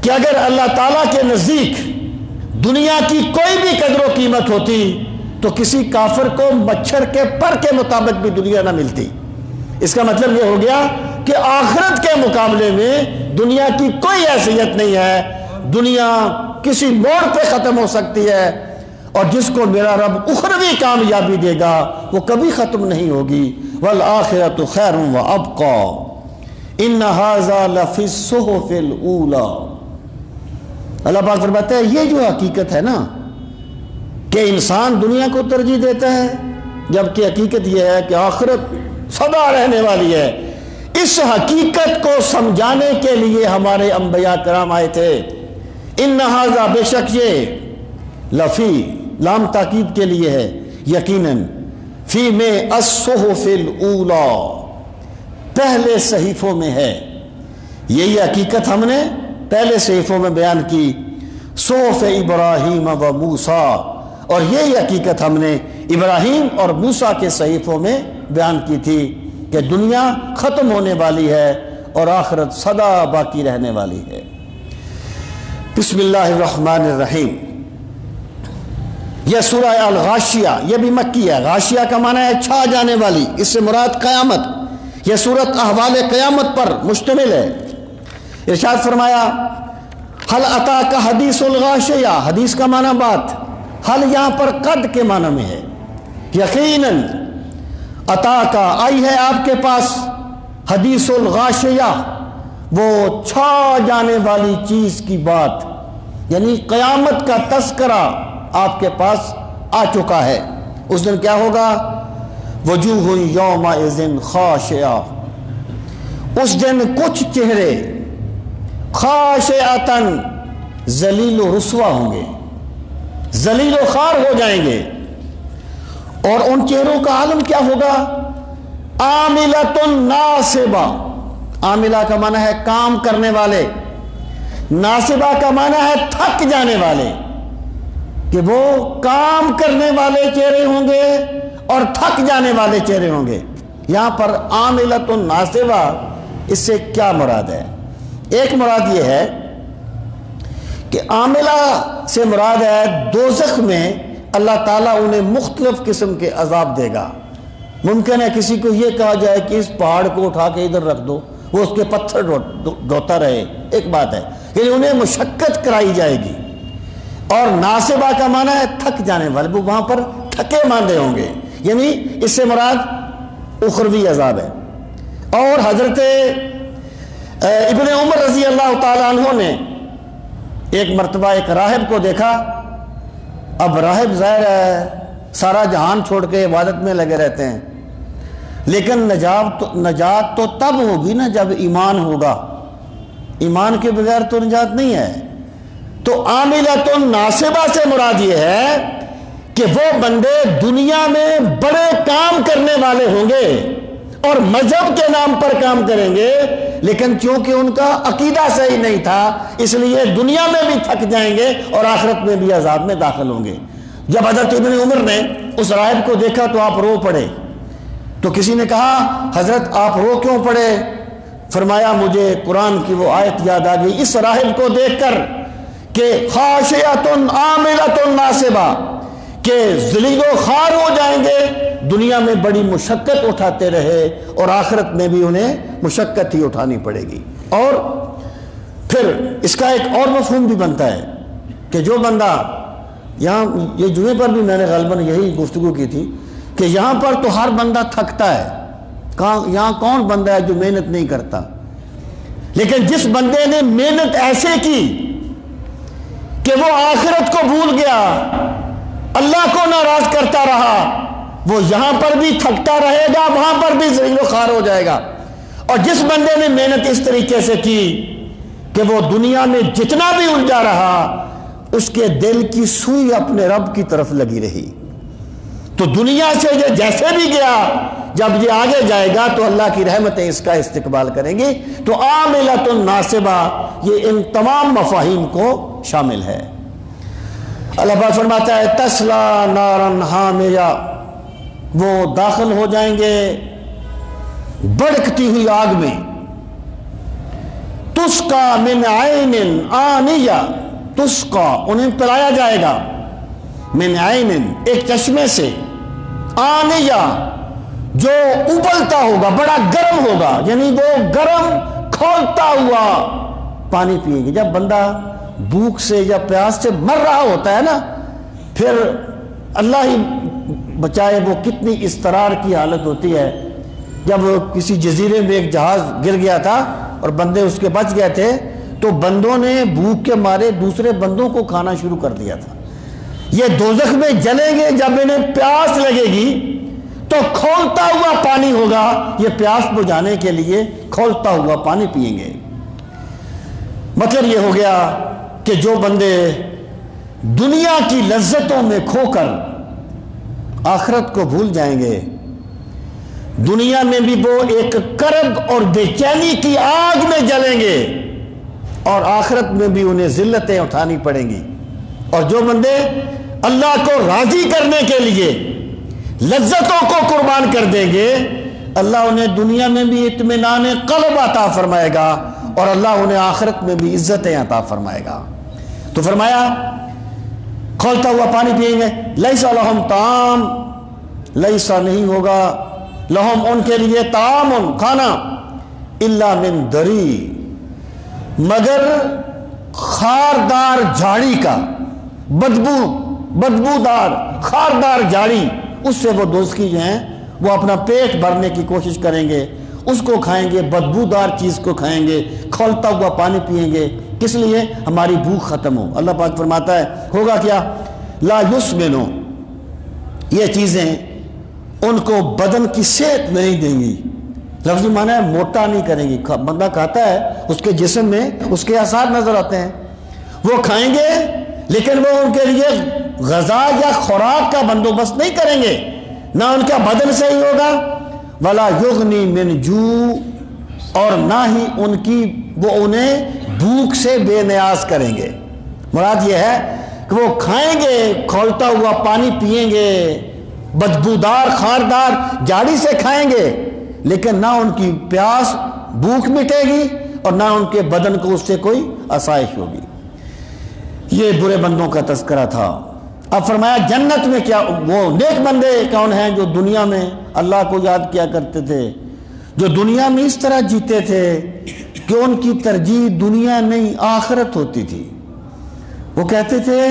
Speaker 1: کہ اگر اللہ تعالیٰ کے نزدیک دنیا کی کوئی بھی قدر و قیمت ہوتی تو کسی کافر کو مچھر کے پر کے مطابق بھی دنیا نہ ملتی۔ اس کا مطلب یہ ہو گیا کہ آخرت کے مقابلے میں دنیا کی کوئی حیثیت نہیں ہے، دنیا کسی موڑ پہ ختم ہو سکتی ہے، اور جس کو میرا رب اخروی کامیابی دے گا وہ کبھی ختم نہیں ہوگی۔ وَالْآخِرَةُ خَيْرٌ وَأَبْقَى إِنَّ هَذَا لَفِي الصُّحُفِ الْأُولَى۔ اللہ پاک فرماتا ہے یہ جو حقیقت ہے نا کہ انسان دنیا کو ترجیح دیتا ہے، جبکہ حقیقت یہ ہے کہ آخرت سدا رہنے والی ہے، اس حقیقت کو سمجھانے کے لیے ہمارے انبیاء کرام آئے تھے۔ ان ھذا، بے شک یہ، لفی لام تاکید کے لیے ہے، یقیناً، فی میں الصحف الاولی، پہلے صحیفوں میں ہے۔ یہی حقیقت ہم نے پہلے صحیفوں میں بیان کی، صحف ابراہیم و موسیٰ، اور یہی حقیقت ہم نے ابراہیم اور موسیٰ کے صحیفوں میں بیان کی تھی کہ دنیا ختم ہونے والی ہے اور آخرت سدا باقی رہنے والی ہے۔ بسم اللہ الرحمن الرحیم۔ یہ سورہ الغاشیہ، یہ بھی مکی ہے۔ غاشیہ کا معنی ہے چھا جانے والی، اس سے مراد قیامت۔ یہ سورت احوال قیامت پر مشتمل ہے۔ ارشاد فرمایا حل اتاک حدیث الغاشیہ، حدیث کا معنی بات، حل یہاں پر قد کے معنی میں ہے۔ یقیناً اتاک آئی ہے آپ کے پاس، حدیث الغاشیہ، وہ چھا جانے والی چیز کی بات، یعنی قیامت کا تذکرہ آپ کے پاس آ چکا ہے۔ اس دن کیا ہوگا؟ وجوہ یومئذ خاشعہ، اس دن کچھ چہرے خاشعۃً، ذلیل و رسوا ہوں گے، ذلیل و خوار ہو جائیں گے۔ اور ان چہروں کا عالم کیا ہوگا؟ عاملۃ ناصبہ، عاملہ کا معنی ہے کام کرنے والے، ناصبہ کا معنی ہے تھک جانے والے، کہ وہ کام کرنے والے چہرے ہوں گے اور تھک جانے والے چہرے ہوں گے۔ یہاں پر عاملۃ ناصبہ، اس سے کیا مراد ہے؟ ایک مراد یہ ہے کہ عاملہ سے مراد ہے دوزخ میں اللہ تعالیٰ انہیں مختلف قسم کے عذاب دے گا۔ ممکن ہے کسی کو یہ کہا جائے کہ اس پہاڑ کو اٹھا کے ادھر رکھ دو، وہ اس کے پتھر ڈھوتا رہے، ایک بات ہے، یعنی انہیں مشقت کرائی جائے گی۔ اور ناصبہ کا معنی ہے تھک جانے والے، وہ وہاں پر تھکے ماندے ہوں گے، یعنی اس سے مراد اخروی عذاب ہے۔ اور حضرت ابن عمر رضی اللہ تعالیٰ عنہ نے ایک مرتبہ ایک راہب کو دیکھا۔ اب راہب ظاہر ہے سارا جہان چھوڑ کے عبادت میں لگے رہتے ہیں، لیکن نجات تو تب ہوگی نا جب ایمان ہوگا، ایمان کے بغیر تو نجات نہیں ہے۔ تو عاملۃ ناصبہ سے مراد یہ ہے کہ وہ بندے دنیا میں بڑے کام کرنے والے ہوں گے اور مذہب کے نام پر کام کریں گے، لیکن چونکہ ان کا عقیدہ صحیح نہیں تھا اس لیے دنیا میں بھی تھک جائیں گے اور آخرت میں بھی عذاب میں داخل ہوں گے۔ جب حضرت ابن عمر نے اس راہب کو دیکھا تو آپ رو پڑے۔ تو کسی نے کہا حضرت آپ رو کیوں پڑے؟ فرمایا مجھے قرآن کی وہ آیت یاد آ گئی اس راہب کو دیکھ کر کہ خاشعۃ عاملۃ ناصبہ، کہ ذلیل و خوار ہو جائیں گے، دنیا میں بڑی مشقت اٹھاتے رہے اور آخرت میں بھی انہیں مشقت ہی اٹھانی پڑے گی۔ اور پھر اس کا ایک اور مفہوم بھی بنتا ہے کہ جو بندہ یہاں، یہ جمعے پر بھی میں نے غالباً یہی گفتگو کی تھی کہ یہاں پر تو ہر بندہ تھکتا ہے، یہاں کون بندہ ہے جو محنت نہیں کرتا؟ لیکن جس بندے نے محنت ایسے کی کہ وہ آخرت کو بھول گیا، اللہ کو ناراض کرتا رہا، وہ یہاں پر بھی تھکتا رہے گا، وہاں پر بھی ذلیل و خوار ہو جائے گا۔ اور جس بندے نے محنت اس طریقے سے کی کہ وہ دنیا میں جتنا بھی الجھا رہا، اس کے دل کی سوئی اپنے رب کی طرف لگی رہی، تو دنیا سے یہ جیسے بھی گیا، جب یہ آگے جائے گا تو اللہ کی رحمتیں اس کا استقبال کریں گی۔ تو عاملۃ ناصبہ یہ ان تمام مفاہیم کو شامل ہے۔ اللہ پاک فرماتا ہے تسلا نارن حامیہ، وہ داخل ہو جائیں گے بھڑکتی ہوئی آگ میں، تسقا من عین آنیہ، تسقا انہیں پلایا جائے گا، من عین ایک چشمے سے، آنیہ جو ابلتا ہوگا، بڑا گرم ہوگا، یعنی وہ گرم کھولتا ہوا پانی پیے گی۔ جب بندہ بھوک سے یا پیاس سے مر رہا ہوتا ہے نا، پھر اللہ ہی بچائے وہ کتنی اضطرار کی حالت ہوتی ہے۔ جب کسی جزیرے میں ایک جہاز گر گیا تھا اور بندے اس کے بچ گئے تھے، تو بندوں نے بھوک کے مارے دوسرے بندوں کو کھانا شروع کر دیا تھا۔ یہ دوزخ میں جلیں گے، جب انہیں پیاس لگے گی تو کھولتا ہوا پانی ہوگا، یہ پیاس بجھانے کے لیے کھولتا ہوا پانی پئیں گے۔ مطلب یہ ہو گیا کہ جو بندے دنیا کی لذتوں میں کھو کر آخرت کو بھول جائیں گے، دنیا میں بھی وہ ایک کرب اور بے چینی کی آگ میں جلیں گے، اور آخرت میں بھی انہیں ذلتیں اٹھانی پڑیں گی۔ اور جو بندے اللہ کو راضی کرنے کے لیے لذتوں کو قربان کر دیں گے، اللہ انہیں دنیا میں بھی اطمینان قلب عطا فرمائے گا، اور اللہ انہیں آخرت میں بھی عزتیں عطا فرمائے گا۔ تو فرمایا کھولتا ہوا پانی پئیں گے، لیسا لہم طعام، لیسا نہیں ہوگا لہم ان کے لیے طعام کھانا، الا من دری، مگر خاردار جھاڑی کا، بدبودار خاردار جھاڑی، اس سے وہ دوزخی جو ہیں وہ اپنا پیٹ بھرنے کی کوشش کریں گے، اس کو کھائیں گے، بدبودار چیز کو کھائیں گے، کھولتا ہوا پانی پئیں گے، کس لیے؟ ہماری بھوک ختم ہو۔ اللہ پاک فرماتا ہے ہوگا کیا؟ لا یسمنو، یہ چیزیں ان کو بدن کی صحت نہیں دیں گی، لفظی معنی ہے موٹا نہیں کریں گی۔ بندہ کھاتا ہے، اس کے جسم میں اس کے آثار نظر آتے ہیں، وہ کھائیں گے لیکن وہ ان کے لیے غذا یا خوراک کا بندوبست نہیں کریں گے، نہ ان کا بدن صحیح ہوگا، ولا یغنی من جوع، اور نہ ہی ان کی وہ انہیں بھوک سے بے نیاز کریں گے۔ مراد یہ ہے کہ وہ کھائیں گے، کھولتا ہوا پانی پئیں گے، بدبودار خاردار جھاڑی سے کھائیں گے، لیکن نہ ان کی پیاس بھوک مٹے گی اور نہ ان کے بدن کو اس سے کوئی آسائش ہوگی۔ یہ برے بندوں کا تذکرہ تھا۔ اب فرمایا جنت میں کیا، وہ نیک بندے کون ہیں جو دنیا میں اللہ کو یاد کیا کرتے تھے، جو دنیا میں اس طرح جیتے تھے کہ ان کی ترجیح دنیا نہیں آخرت ہوتی تھی۔ وہ کہتے تھے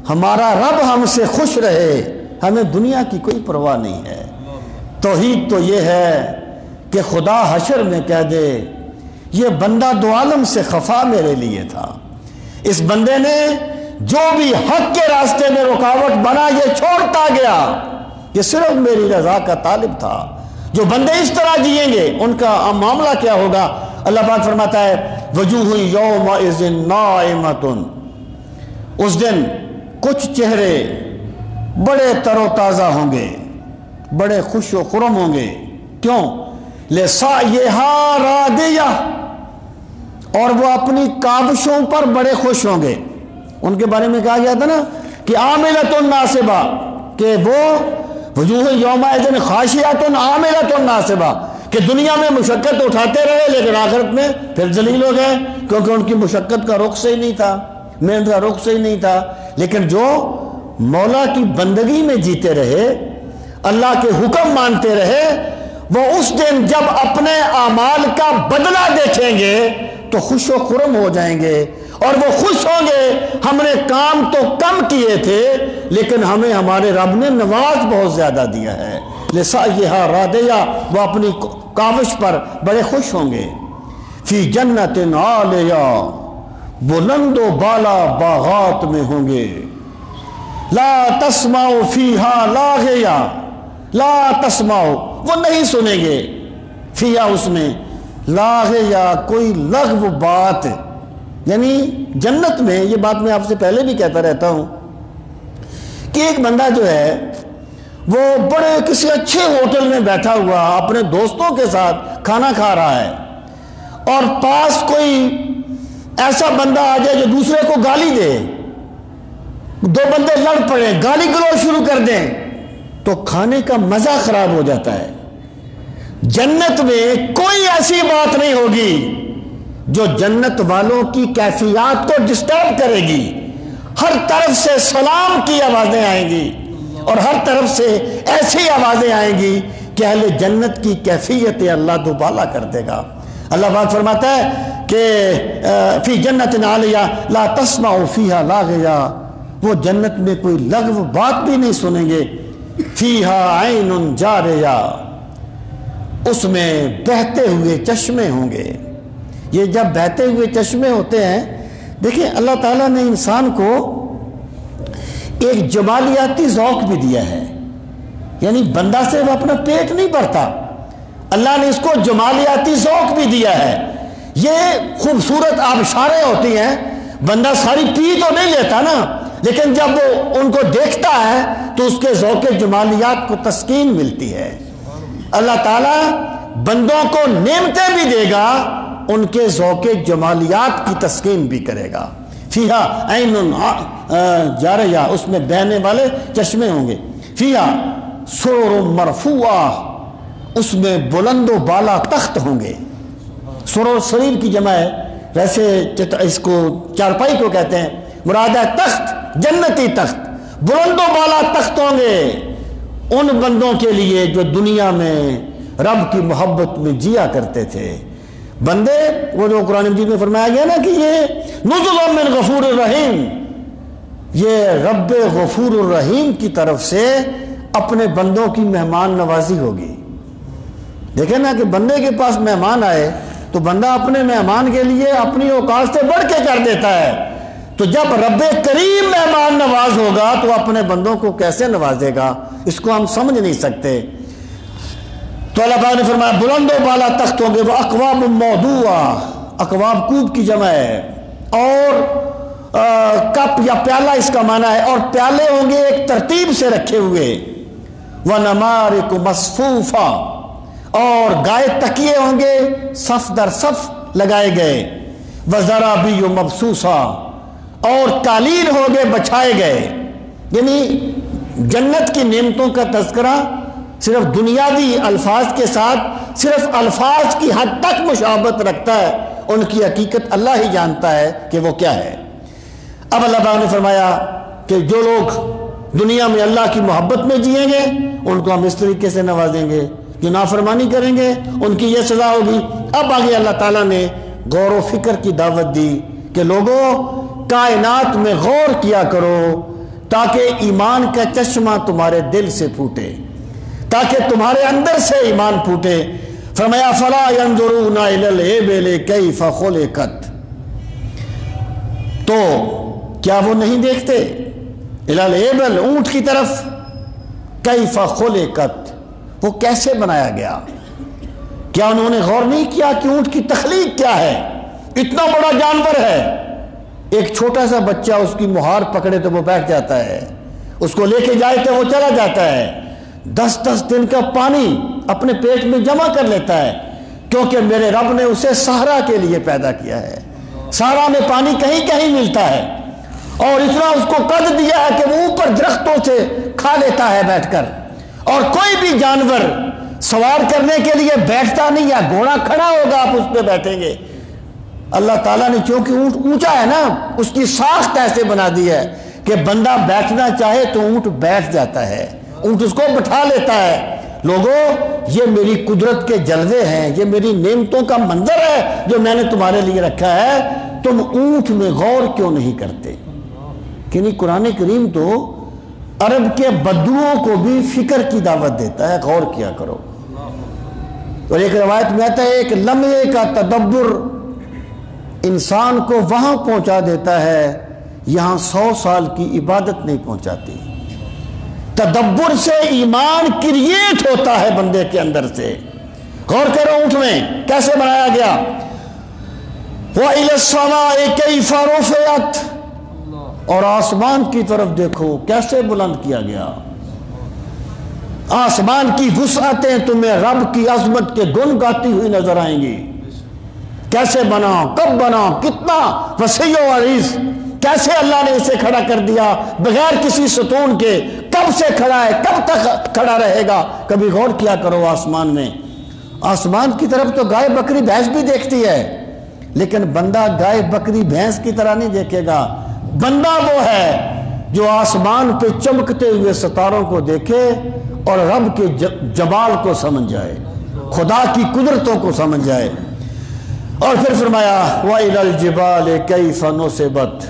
Speaker 1: ہمارا رب ہم سے خوش رہے، ہمیں دنیا کی کوئی پرواہ نہیں ہے۔ توحید تو یہ ہے کہ خدا حشر میں کہہ دے یہ بندہ دو عالم سے خفا میرے لیے تھا، اس بندے نے جو بھی حق کے راستے میں رکاوٹ بنا یہ چھوڑتا گیا، یہ صرف میری رضا کا طالب تھا۔ جو بندے اس طرح جئیں گے ان کا معاملہ کیا ہوگا؟ اللہ پاک فرماتا ہے وجوہ یومئذ ناعمۃ، اس دن کچھ چہرے بڑے تر و تازہ ہوں گے، بڑے خوش و خرم ہوں گے۔ کیوں؟ لسعیہا راضیہ، اور وہ اپنی کاوشوں پر بڑے خوش ہوں گے۔ ان کے بارے میں کہا گیا تھا نا کہ عاملۃ ناصبہ، کہ وہ وجوہ یومئذ خاشعۃ عاملۃ ناصبہ، کہ دنیا میں مشقت اٹھاتے رہے لیکن آخرت میں پھر ذلیل ہو گئے، کیونکہ ان کی مشقت کا رخ صحیح نہیں تھا، محنت کا رخ صحیح نہیں تھا۔ لیکن جو مولا کی بندگی میں جیتے رہے، اللہ کے حکم مانتے رہے، وہ اس دن جب اپنے اعمال کا بدلہ دیکھیں گے تو خوش و خرم ہو جائیں گے، اور وہ خوش ہوں گے ہم نے کام تو کم کیے تھے لیکن ہمیں ہمارے رب نے نواز بہت زیادہ دیا ہے۔ لسعیہا راضیہ، وہ اپنی کاوش پر بڑے خوش ہوں گے۔ فی جنت عالیہ، بلند و بالا باغات میں ہوں گے، لا تسمع فیہا لاغیا، لا تسمع وہ نہیں سنیں گے، فیہا اس میں، لاغیا کوئی لغو بات، یعنی جنت میں، یہ بات میں آپ سے پہلے بھی کہتا رہتا ہوں کہ ایک بندہ جو ہے وہ بڑے کسی اچھے ہوٹل میں بیٹھا ہوا اپنے دوستوں کے ساتھ کھانا کھا رہا ہے، اور پاس کوئی ایسا بندہ آ جائے جو دوسرے کو گالی دے، دو بندے لڑ پڑے، گالی گلوچ شروع کر دیں، تو کھانے کا مزہ خراب ہو جاتا ہے۔ جنت میں کوئی ایسی بات نہیں ہوگی جو جنت والوں کی کیفیات کو ڈسٹرب کرے گی۔ ہر طرف سے سلام کی آوازیں آئیں گی، اور ہر طرف سے ایسی آوازیں آئیں گی کہ اہل جنت کی کیفیت اللہ دوبالا کر دے گا۔ اللہ پاک فرماتا ہے کہ فی جنت عالیہ لا تسمع فیہا لاغیا، وہ جنت میں کوئی لغو بات بھی نہیں سنیں گے، فیہا عین جاریہ، اس میں بہتے ہوئے چشمے ہوں گے۔ یہ جب بہتے ہوئے چشمے ہوتے ہیں، دیکھیں اللہ تعالیٰ نے انسان کو ایک جمالیاتی ذوق بھی دیا ہے، یعنی بندہ سے وہ اپنا پیٹ نہیں بھرتا، اللہ نے اس کو جمالیاتی ذوق بھی دیا ہے۔ یہ خوبصورت آبشاریں ہوتی ہیں، بندہ ساری پی تو نہیں لیتا نا، لیکن جب وہ ان کو دیکھتا ہے تو اس کے ذوق جمالیات کو تسکین ملتی ہے۔ اللہ تعالیٰ بندوں کو نعمتیں بھی دے گا، ان کے ذوق جمالیات کی تسکین بھی کرے گا۔ فیہا عین جاریہ، اس میں بہنے والے چشمے ہوں گے۔ فیہا سرر مرفوعہ، اس میں بلند و بالا تخت ہوں گے۔ سرور سریر کی جمع ہے، ویسے اس کو چارپائی کو کہتے ہیں، مراد ہے تخت، جنتی تخت، بلند و بالا تخت ہوں گے ان بندوں کے لیے جو دنیا میں رب کی محبت میں جیا کرتے تھے۔ بندے وہ جو قرآن مجید میں فرمایا گیا نا کہ یہ نزل من غفور الرحیم، یہ رب غفور الرحیم کی طرف سے اپنے بندوں کی مہمان نوازی ہوگی۔ دیکھیں نا کہ بندے کے پاس مہمان آئے تو بندہ اپنے مہمان کے لیے اپنی اوقات سے بڑھ کے کر دیتا ہے، تو جب رب کریم مہمان نواز ہوگا تو اپنے بندوں کو کیسے نوازے گا، اس کو ہم سمجھ نہیں سکتے۔ تو اللہ پاک نے فرمایا بلند و بالا تخت ہوں گے، وہ اقوام موضوعہ، اقوام کوب کی جمع ہے، اور کپ یا پیالہ اس کا معنی ہے، اور پیالے ہوں گے ایک ترتیب سے رکھے ہوئے، وَنَمَارِكُ مَصْفُوفًا، اور گائے تکیے ہوں گے صف در صف لگائے گئے، وَزَرَابِيُّ مَبْثُوثًا، اور قالین ہوں گے بچھائے گئے۔ یعنی جنت کی نعمتوں کا تذکرہ صرف دنیاوی الفاظ کے ساتھ صرف الفاظ کی حد تک مشابہت رکھتا ہے، ان کی حقیقت اللہ ہی جانتا ہے کہ وہ کیا ہے۔ اب اللہ تعالیٰ نے فرمایا کہ جو لوگ دنیا میں اللہ کی محبت میں جئیں گے ان کو ہم اس طریقے سے نوازیں گے، جو نافرمانی کریں گے ان کی یہ سزا ہوگی۔ اب آگے اللہ تعالیٰ نے غور و فکر کی دعوت دی کہ لوگوں کائنات میں غور کیا کرو تاکہ ایمان کا چشمہ تمہارے دل سے پھوٹے، تاکہ تمہارے اندر سے ایمان پھوٹے۔ فرمایا فلا ينظرون الى الابل كيف خلقت، تو کیا وہ نہیں دیکھتے الى الابل اونٹ کی طرف، كيف خلقت وہ کیسے بنایا گیا؟ کیا انہوں نے غور نہیں کیا کہ اونٹ کی تخلیق کیا ہے؟ اتنا بڑا جانور ہے، ایک چھوٹا سا بچہ اس کی مہار پکڑے تو وہ بیٹھ جاتا ہے، اس کو لے کے جائے تو وہ چلا جاتا ہے، 10 دن کا پانی اپنے پیٹ میں جمع کر لیتا ہے، کیونکہ میرے رب نے اسے صحرا کے لیے پیدا کیا ہے۔ صحرا میں پانی کہیں کہیں ملتا ہے، اور اتنا اس کو قد دیا ہے کہ وہ اوپر درختوں سے کھا لیتا ہے بیٹھ کر، اور کوئی بھی جانور سوار کرنے کے لیے بیٹھتا نہیں، یا گھوڑا کھڑا ہوگا آپ اس پہ بیٹھیں گے۔ اللہ تعالیٰ نے چونکہ اونٹ اونچا ہے نا، اس کی ساخت ایسے بنا دی ہے کہ بندہ بیٹھنا چاہے تو اونٹ بیٹھ جاتا ہے، اونٹ اس کو بٹھا لیتا ہے۔ لوگوں یہ میری قدرت کے جلوے ہیں، یہ میری نعمتوں کا منظر ہے جو میں نے تمہارے لیے رکھا ہے، تم اونٹ میں غور کیوں نہیں کرتے؟ کہ نہیں، قرآن کریم تو عرب کے بدوؤں کو بھی فکر کی دعوت دیتا ہے، غور کیا کرو۔ اور ایک روایت میں آتا ہے ایک لمحے کا تدبر انسان کو وہاں پہنچا دیتا ہے یہاں 100 سال کی عبادت نہیں پہنچاتی۔ تدبر سے ایمان کریٹ ہوتا ہے بندے کے اندر سے۔ غور کرو اونٹ میں کیسے بنایا گیا، وَإِلَى السَّمَاءِ كَيْفَ رُفِعَتْ، اور آسمان کی طرف دیکھو کیسے بلند کیا گیا۔ آسمان کی وسعتیں تمہیں رب کی عظمت کے گن گاتی ہوئی نظر آئیں گی۔ کیسے بنا، کب بنا، کتنا وسیع و عریض، کیسے اللہ نے اسے کھڑا کر دیا بغیر کسی ستون کے، کب سے کھڑا ہے، کب تک کھڑا رہے گا۔ کبھی غور کیا کرو آسمان میں، آسمان کی طرف تو گائے بکری بھینس بھی دیکھتی ہے، لیکن بندہ گائے بکری بھینس کی طرح نہیں دیکھے گا۔ بندہ وہ ہے جو آسمان پہ چمکتے ہوئے ستاروں کو دیکھے اور رب کے جمال کو سمجھ جائے، خدا کی قدرتوں کو سمجھ جائے۔ اور پھر فرمایا وَإِلَى الْجِبَالِ كَيْفَ نُصِبَتْ،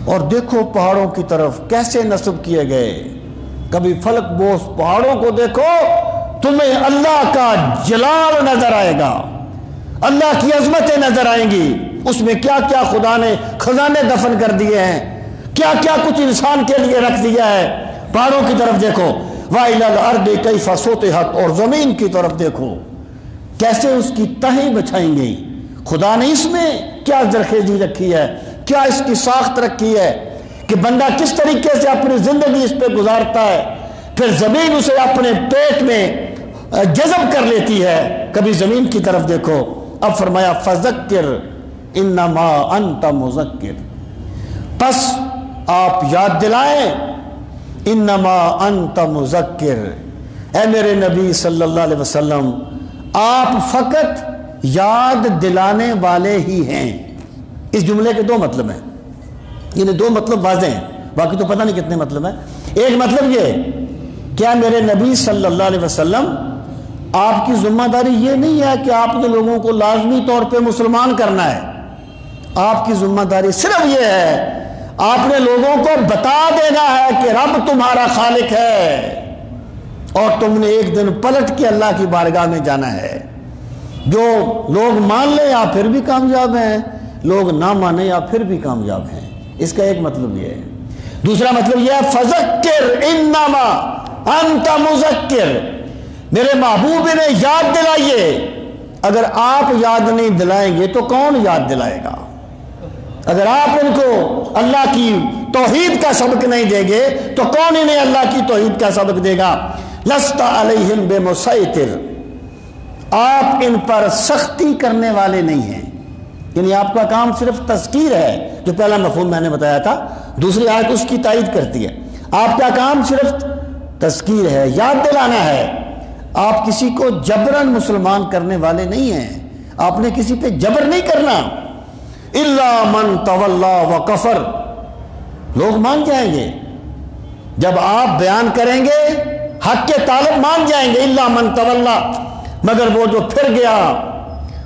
Speaker 1: اور دیکھو پہاڑوں کی طرف کیسے نصب کیے گئے۔ کبھی فلک بوس پہاڑوں کو دیکھو، تمہیں اللہ کا جلال نظر آئے گا، اللہ کی عظمتیں نظر آئیں گی۔ اس میں کیا کیا خدا نے خزانے دفن کر دیے ہیں، کیا کیا کچھ انسان کے لیے رکھ دیا ہے۔ پہاڑوں کی طرف دیکھو، وَإِلَى الْأَرْضِ كَيْفَ سُطِحَتْ، اور زمین کی طرف دیکھو کیسے اس کی تہیں بچھائیں گئی۔ خدا نے اس میں کیا زرخیزی رکھی ہے، کیا اس کی ساخت رکھی ہے کہ بندہ کس طریقے سے اپنی زندگی اس پہ گزارتا ہے، پھر زمین اسے اپنے پیٹ میں جذب کر لیتی ہے۔ کبھی زمین کی طرف دیکھو۔ اب فرمایا فذکر انما انت مذکر، پس آپ یاد دلائیں، انما انت مذکر، اے میرے نبی صلی اللہ علیہ وسلم آپ فقط یاد دلانے والے ہی ہیں۔ اس جملے کے 2 مطلب ہیں، یعنی 2 مطلب واضح ہیں، باقی تو پتہ نہیں کتنے مطلب ہیں۔ ایک مطلب یہ، کیا میرے نبی صلی اللہ علیہ وسلم آپ کی ذمہ داری یہ نہیں ہے کہ آپ نے لوگوں کو لازمی طور پہ مسلمان کرنا ہے، آپ کی ذمہ داری صرف یہ ہے آپ نے لوگوں کو بتا دینا ہے کہ رب تمہارا خالق ہے اور تم نے ایک دن پلٹ کے اللہ کی بارگاہ میں جانا ہے۔ جو لوگ مان لیں آپ پھر بھی کامیاب ہیں، لوگ نہ مانیں آپ پھر بھی کامیاب ہیں۔ اس کا ایک مطلب یہ ہے۔ دوسرا مطلب یہ ہے فذکر انما انت مذکر، میرے محبوب نے یاد دلائیے۔ اگر آپ یاد نہیں دلائیں گے تو کون یاد دلائے گا؟ اگر آپ ان کو اللہ کی توحید کا سبق نہیں دیں گے تو کون انہیں اللہ کی توحید کا سبق دے گا؟ لست علیہم بمسیطر، آپ ان پر سختی کرنے والے نہیں ہیں، یعنی آپ کا کام صرف تذکیر ہے، جو پہلا مفہوم میں نے بتایا تھا، دوسری آیت اس کی تائید کرتی ہے۔ آپ کا کام صرف تذکیر ہے، یاد دلانا ہے، آپ کسی کو جبراً مسلمان کرنے والے نہیں ہیں، آپ نے کسی پہ جبر نہیں کرنا۔ الا من تولا وکفر، لوگ مان جائیں گے جب آپ بیان کریں گے، حق کے طالب مان جائیں گے، الا من تولا، مگر وہ جو پھر گیا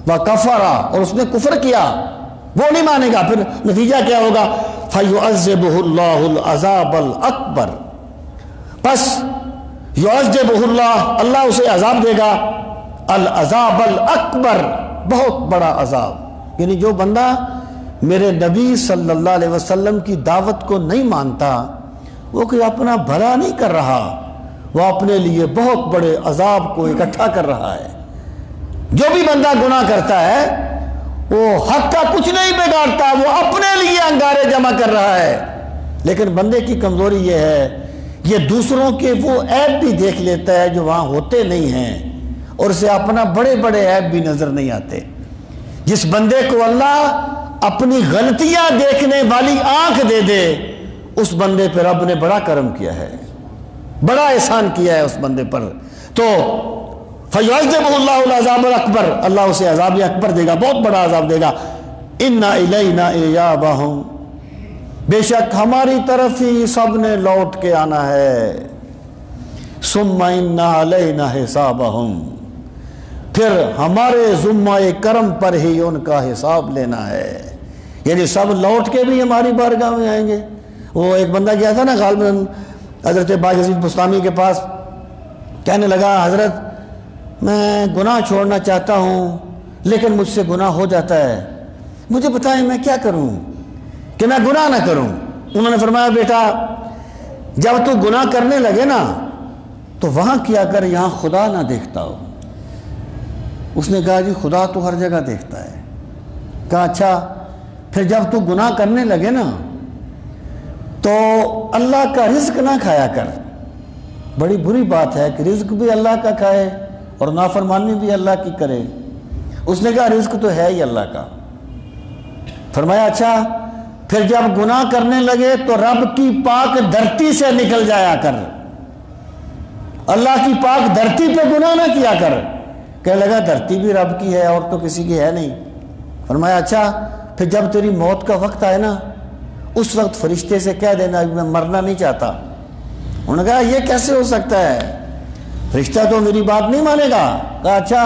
Speaker 1: وکفر، اور اس نے کفر کیا، وہ نہیں مانے گا، پھر نتیجہ کیا ہوگا؟ فیعذبہ اللہ العذاب الاکبر، پس یعذبہ اللہ، اللہ اسے عذاب دے گا، العذاب الاکبر، بہت بڑا عذاب۔ یعنی جو بندہ میرے نبی صلی اللہ علیہ وسلم کی دعوت کو نہیں مانتا، وہ کوئی اپنا بھلا نہیں کر رہا، وہ اپنے لیے بہت بڑے عذاب کو اکٹھا کر رہا ہے۔ جو بھی بندہ گناہ کرتا ہے وہ حق کا کچھ نہیں بگاڑتا، وہ اپنے لیے انگارے جمع کر رہا ہے۔ لیکن بندے کی کمزوری یہ ہے، یہ دوسروں کے وہ عیب بھی دیکھ لیتا ہے جو وہاں ہوتے نہیں ہیں، اور اسے اپنا بڑے بڑے عیب بھی نظر نہیں آتے۔ جس بندے کو اللہ اپنی غلطیاں دیکھنے والی آنکھ دے دے، اس بندے پر رب نے بڑا کرم کیا ہے، بڑا احسان کیا ہے اس بندے پر۔ تو فیعذبہ اللہ العذاب الاکبر، اللہ اسے عذاب اکبر دے گا، بہت بڑا عذاب دے گا۔ ان الینا ایابہم، بے شک ہماری طرف ہی سب نے لوٹ کے آنا ہے۔ ثم ان علینا حسابہم، پھر ہمارے ذمہ کرم پر ہی ان کا حساب لینا ہے، یعنی سب لوٹ کے بھی ہماری بارگاہ میں آئیں گے۔ وہ ایک بندہ گیا تھا نا غالباً حضرت باجزید بستامی کے پاس، کہنے لگا حضرت میں گناہ چھوڑنا چاہتا ہوں لیکن مجھ سے گناہ ہو جاتا ہے، مجھے بتائیں میں کیا کروں کہ میں گناہ نہ کروں۔ انہوں نے فرمایا بیٹا جب تو گناہ کرنے لگے نا تو وہاں کیا کر یہاں خدا نہ دیکھتا ہو۔ اس نے کہا جی خدا تو ہر جگہ دیکھتا ہے۔ کہا اچھا پھر جب تو گناہ کرنے لگے نا تو اللہ کا رزق نہ کھایا کر۔ بڑی بری بات ہے کہ رزق بھی اللہ کا کھائے اور نافرمانی بھی اللہ کی کرے۔ اس نے کہا رزق تو ہے ہی اللہ کا۔ فرمایا اچھا پھر جب گناہ کرنے لگے تو رب کی پاک دھرتی سے نکل جایا کر، اللہ کی پاک دھرتی پہ گناہ نہ کیا کر۔ کہنے لگا دھرتی بھی رب کی ہے اور تو کسی کی ہے نہیں۔ فرمایا اچھا پھر جب تیری موت کا وقت آئے نا اس وقت فرشتے سے کہہ دینا میں مرنا نہیں چاہتا۔ انہوں نے کہا یہ کیسے ہو سکتا ہے، فرشتہ تو میری بات نہیں مانے گا۔ کہا اچھا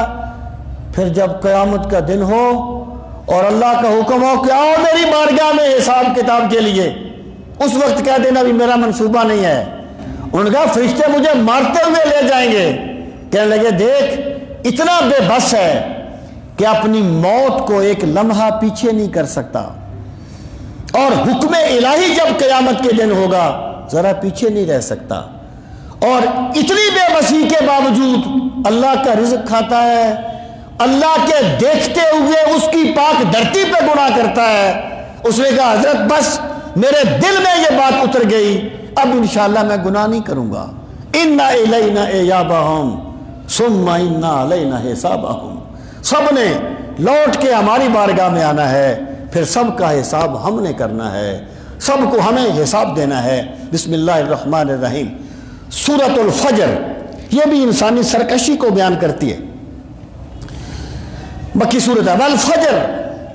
Speaker 1: پھر جب قیامت کا دن ہو اور اللہ کا حکم ہو کہ آؤ میری بارگاہ میں حساب کتاب کے لیے، اس وقت کہہ دینا بھی میرا منصوبہ نہیں ہے۔ انہوں نے کہا فرشتے مجھے مارتے ہوئے لے جائیں گے۔ کہنے لگے دیکھ اتنا بے بس ہے کہ اپنی موت کو ایک لمحہ پیچھے نہیں کر سکتا، اور حکم الہی جب قیامت کے دن ہوگا ذرا پیچھے نہیں رہ سکتا، اور اتنی بے بسی کے باوجود اللہ کا رزق کھاتا ہے، اللہ کے دیکھتے ہوئے اس کی پاک دھرتی پہ گناہ کرتا ہے۔ اس نے کہا حضرت بس میرے دل میں یہ بات اتر گئی، اب انشاءاللہ میں گناہ نہیں کروں گا۔ اِنَّ إِلَيْنَا إِيَابَهُمْ ثُمَّ إِنَّ عَلَيْنَا حِسَابَهُمْ۔ سب نے لوٹ کے ہماری بارگاہ میں آنا ہے، پھر سب کا حساب ہم نے کرنا ہے، سب کو ہمیں حساب دینا ہے۔ بسم اللہ الرحمن الرحیم۔ سورۃ الفجر یہ بھی انسانی سرکشی کو بیان کرتی ہے، مکی سورت ہے۔ والفجر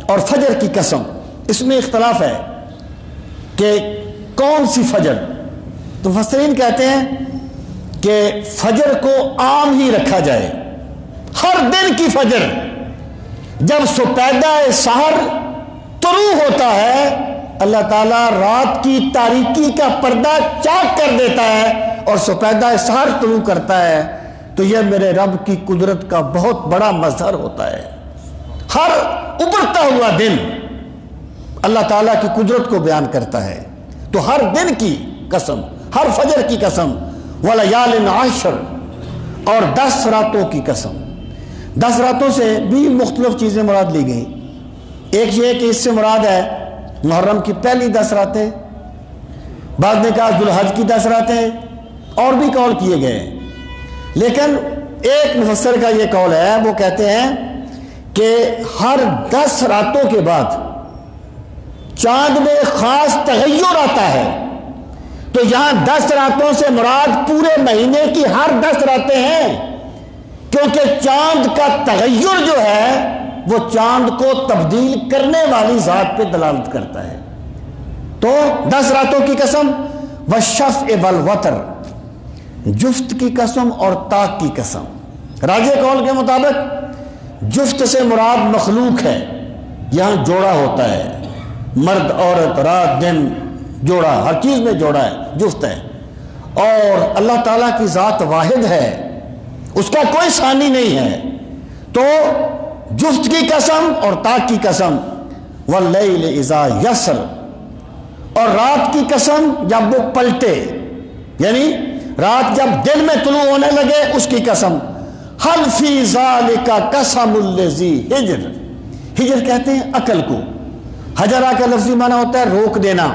Speaker 1: اور فجر کی قسم، اس میں اختلاف ہے کہ کون سی فجر۔ تو مفسرین کہتے ہیں کہ فجر کو عام ہی رکھا جائے، ہر دن کی فجر جب سپیدہ سحر طلوع ہوتا ہے اللہ تعالیٰ رات کی تاریکی کا پردہ چاک کر دیتا ہے اور سپیدہ سحر طلوع کرتا ہے، تو یہ میرے رب کی قدرت کا بہت بڑا مظہر ہوتا ہے۔ ہر ابھرتا ہوا دن اللہ تعالیٰ کی قدرت کو بیان کرتا ہے۔ تو ہر دن کی قسم، ہر فجر کی قسم، وَلَيَالٍ عَشْرٍ اور 10 راتوں کی قسم۔ 10 راتوں سے بھی مختلف چیزیں مراد لی گئیں۔ ایک یہ کہ اس سے مراد ہے محرم کی پہلی 10 راتیں، بعض نے کہا ذوالحج کی 10 راتیں، اور بھی قول کیے گئے ہیں۔ لیکن ایک مفسر کا یہ قول ہے، وہ کہتے ہیں کہ ہر 10 راتوں کے بعد چاند میں خاص تغیر آتا ہے، تو یہاں 10 راتوں سے مراد پورے مہینے کی ہر 10 راتیں ہیں، کیونکہ چاند کا تغیر جو ہے وہ چاند کو تبدیل کرنے والی ذات پہ دلالت کرتا ہے۔ تو 10 راتوں کی قسم، والشفع والوتر، جفت کی قسم اور طاق کی قسم۔ راجح قول کے مطابق جفت سے مراد مخلوق ہے، یہاں جوڑا ہوتا ہے، مرد عورت رات دن جوڑا، ہر چیز میں جوڑا ہے، جفت ہے۔ اور اللہ تعالیٰ کی ذات واحد ہے، اس کا کوئی ثانی نہیں ہے، تو جفت کی قسم اور طاق کی قسم۔ واللیل اذا یسر، اور رات کی قسم جب وہ پلٹے، یعنی رات جب دن میں طلوع ہونے لگے اس کی قسم۔ حل فی ذالک قسم الذی ہجر، ہجر کہتے ہیں عقل کو، حجرہ کا لفظی معنی ہوتا ہے روک دینا،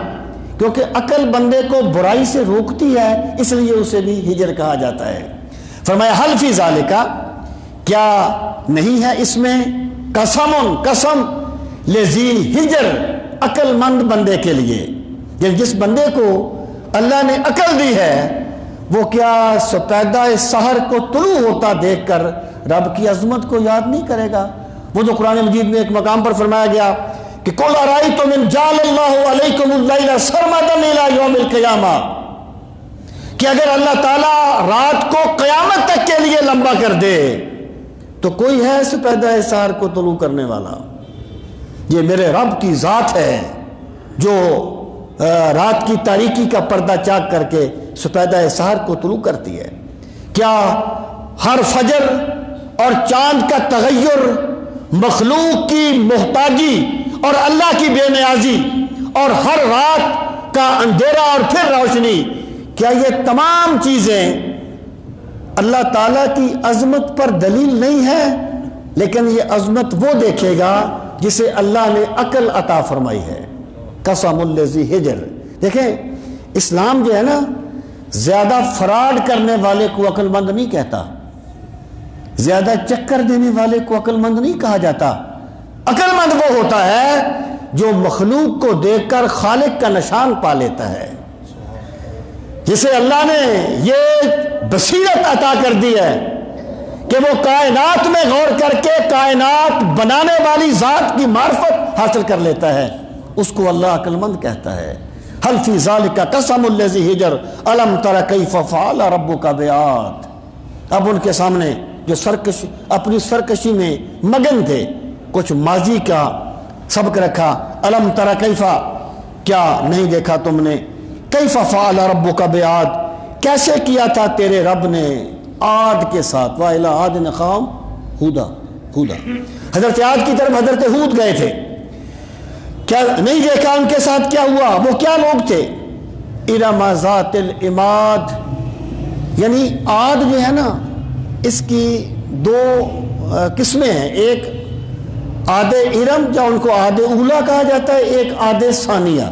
Speaker 1: کیونکہ عقل بندے کو برائی سے روکتی ہے، اس لیے اسے بھی ہجر کہا جاتا ہے۔ فرمایا حل فی ذالک، کیا نہیں ہے اس میں قسم لذی ہجر، عقل مند بندے کے لیے، جس بندے کو اللہ نے عقل دی ہے وہ کیا سپیدہ سحر کو طلوع ہوتا دیکھ کر رب کی عظمت کو یاد نہیں کرے گا؟ وہ جو قرآن مجید میں ایک مقام پر فرمایا گیا کہ قُلْ أَرَأَيْتُمْ إِنْ جَعَلَ اللَّهُ عَلَيْكُمُ اللَّيْلَ سَرْمَدًا إِلَى يَوْمِ الْقِيَامَةِ، کہ اگر اللہ تعالیٰ رات کو قیامت تک کے لیے لمبا کر دے تو کوئی ہے سپیدہ سحر کو طلوع کرنے والا؟ یہ میرے رب کی ذات ہے جو رات کی تاریکی کا پردہ چاک کر کے سپیدہ سحر کو طلوع کرتی ہے۔ کیا ہر فجر اور چاند کا تغیر مخلوق کی محتاجی اور اللہ کی بے نیازی اور ہر رات کا اندھیرا اور پھر روشنی، کیا یہ تمام چیزیں اللہ تعالیٰ کی عظمت پر دلیل نہیں ہے؟ لیکن یہ عظمت وہ دیکھے گا جسے اللہ نے عقل عطا فرمائی ہے۔ قسم الذی ہجر، دیکھیں اسلام جو ہے نا زیادہ فراڈ کرنے والے کو عقل مند نہیں کہتا، زیادہ چکر دینے والے کو عقل مند نہیں کہا جاتا۔ عقل مند وہ ہوتا ہے جو مخلوق کو دیکھ کر خالق کا نشان پا لیتا ہے، جسے اللہ نے یہ بصیرت عطا کر دی ہے کہ وہ کائنات میں غور کر کے کائنات بنانے والی ذات کی معرفت حاصل کر لیتا ہے، اس کو اللہ عقل مند کہتا ہے۔ حل فی ذالک قسم الذی ہجر الم تر کیف فعل ربک بعاد۔ اب ان کے سامنے جو اپنی سرکشی میں مگن تھے، کچھ ماضی کا سبق رکھا، الم تر کیف، کیا نہیں دیکھا تم نے، کیف فعل ربک بعاد، کیسے کیا تھا تیرے رب نے عاد کے ساتھ، وَإِلَىٰ عَادٍ أَخَاهُمْ هُودًا، حضرت عاد کی طرف حضرت ہود گئے تھے، کیا نہیں دیکھا ان کے ساتھ کیا ہوا؟ وہ کیا لوگ تھے؟ ارم ذات العماد، یعنی عاد جو ہے نا اس کی دو قسمیں ہیں، ایک عاد ارم جو ان کو عاد اولا کہا جاتا ہے، ایک عاد ثانیہ،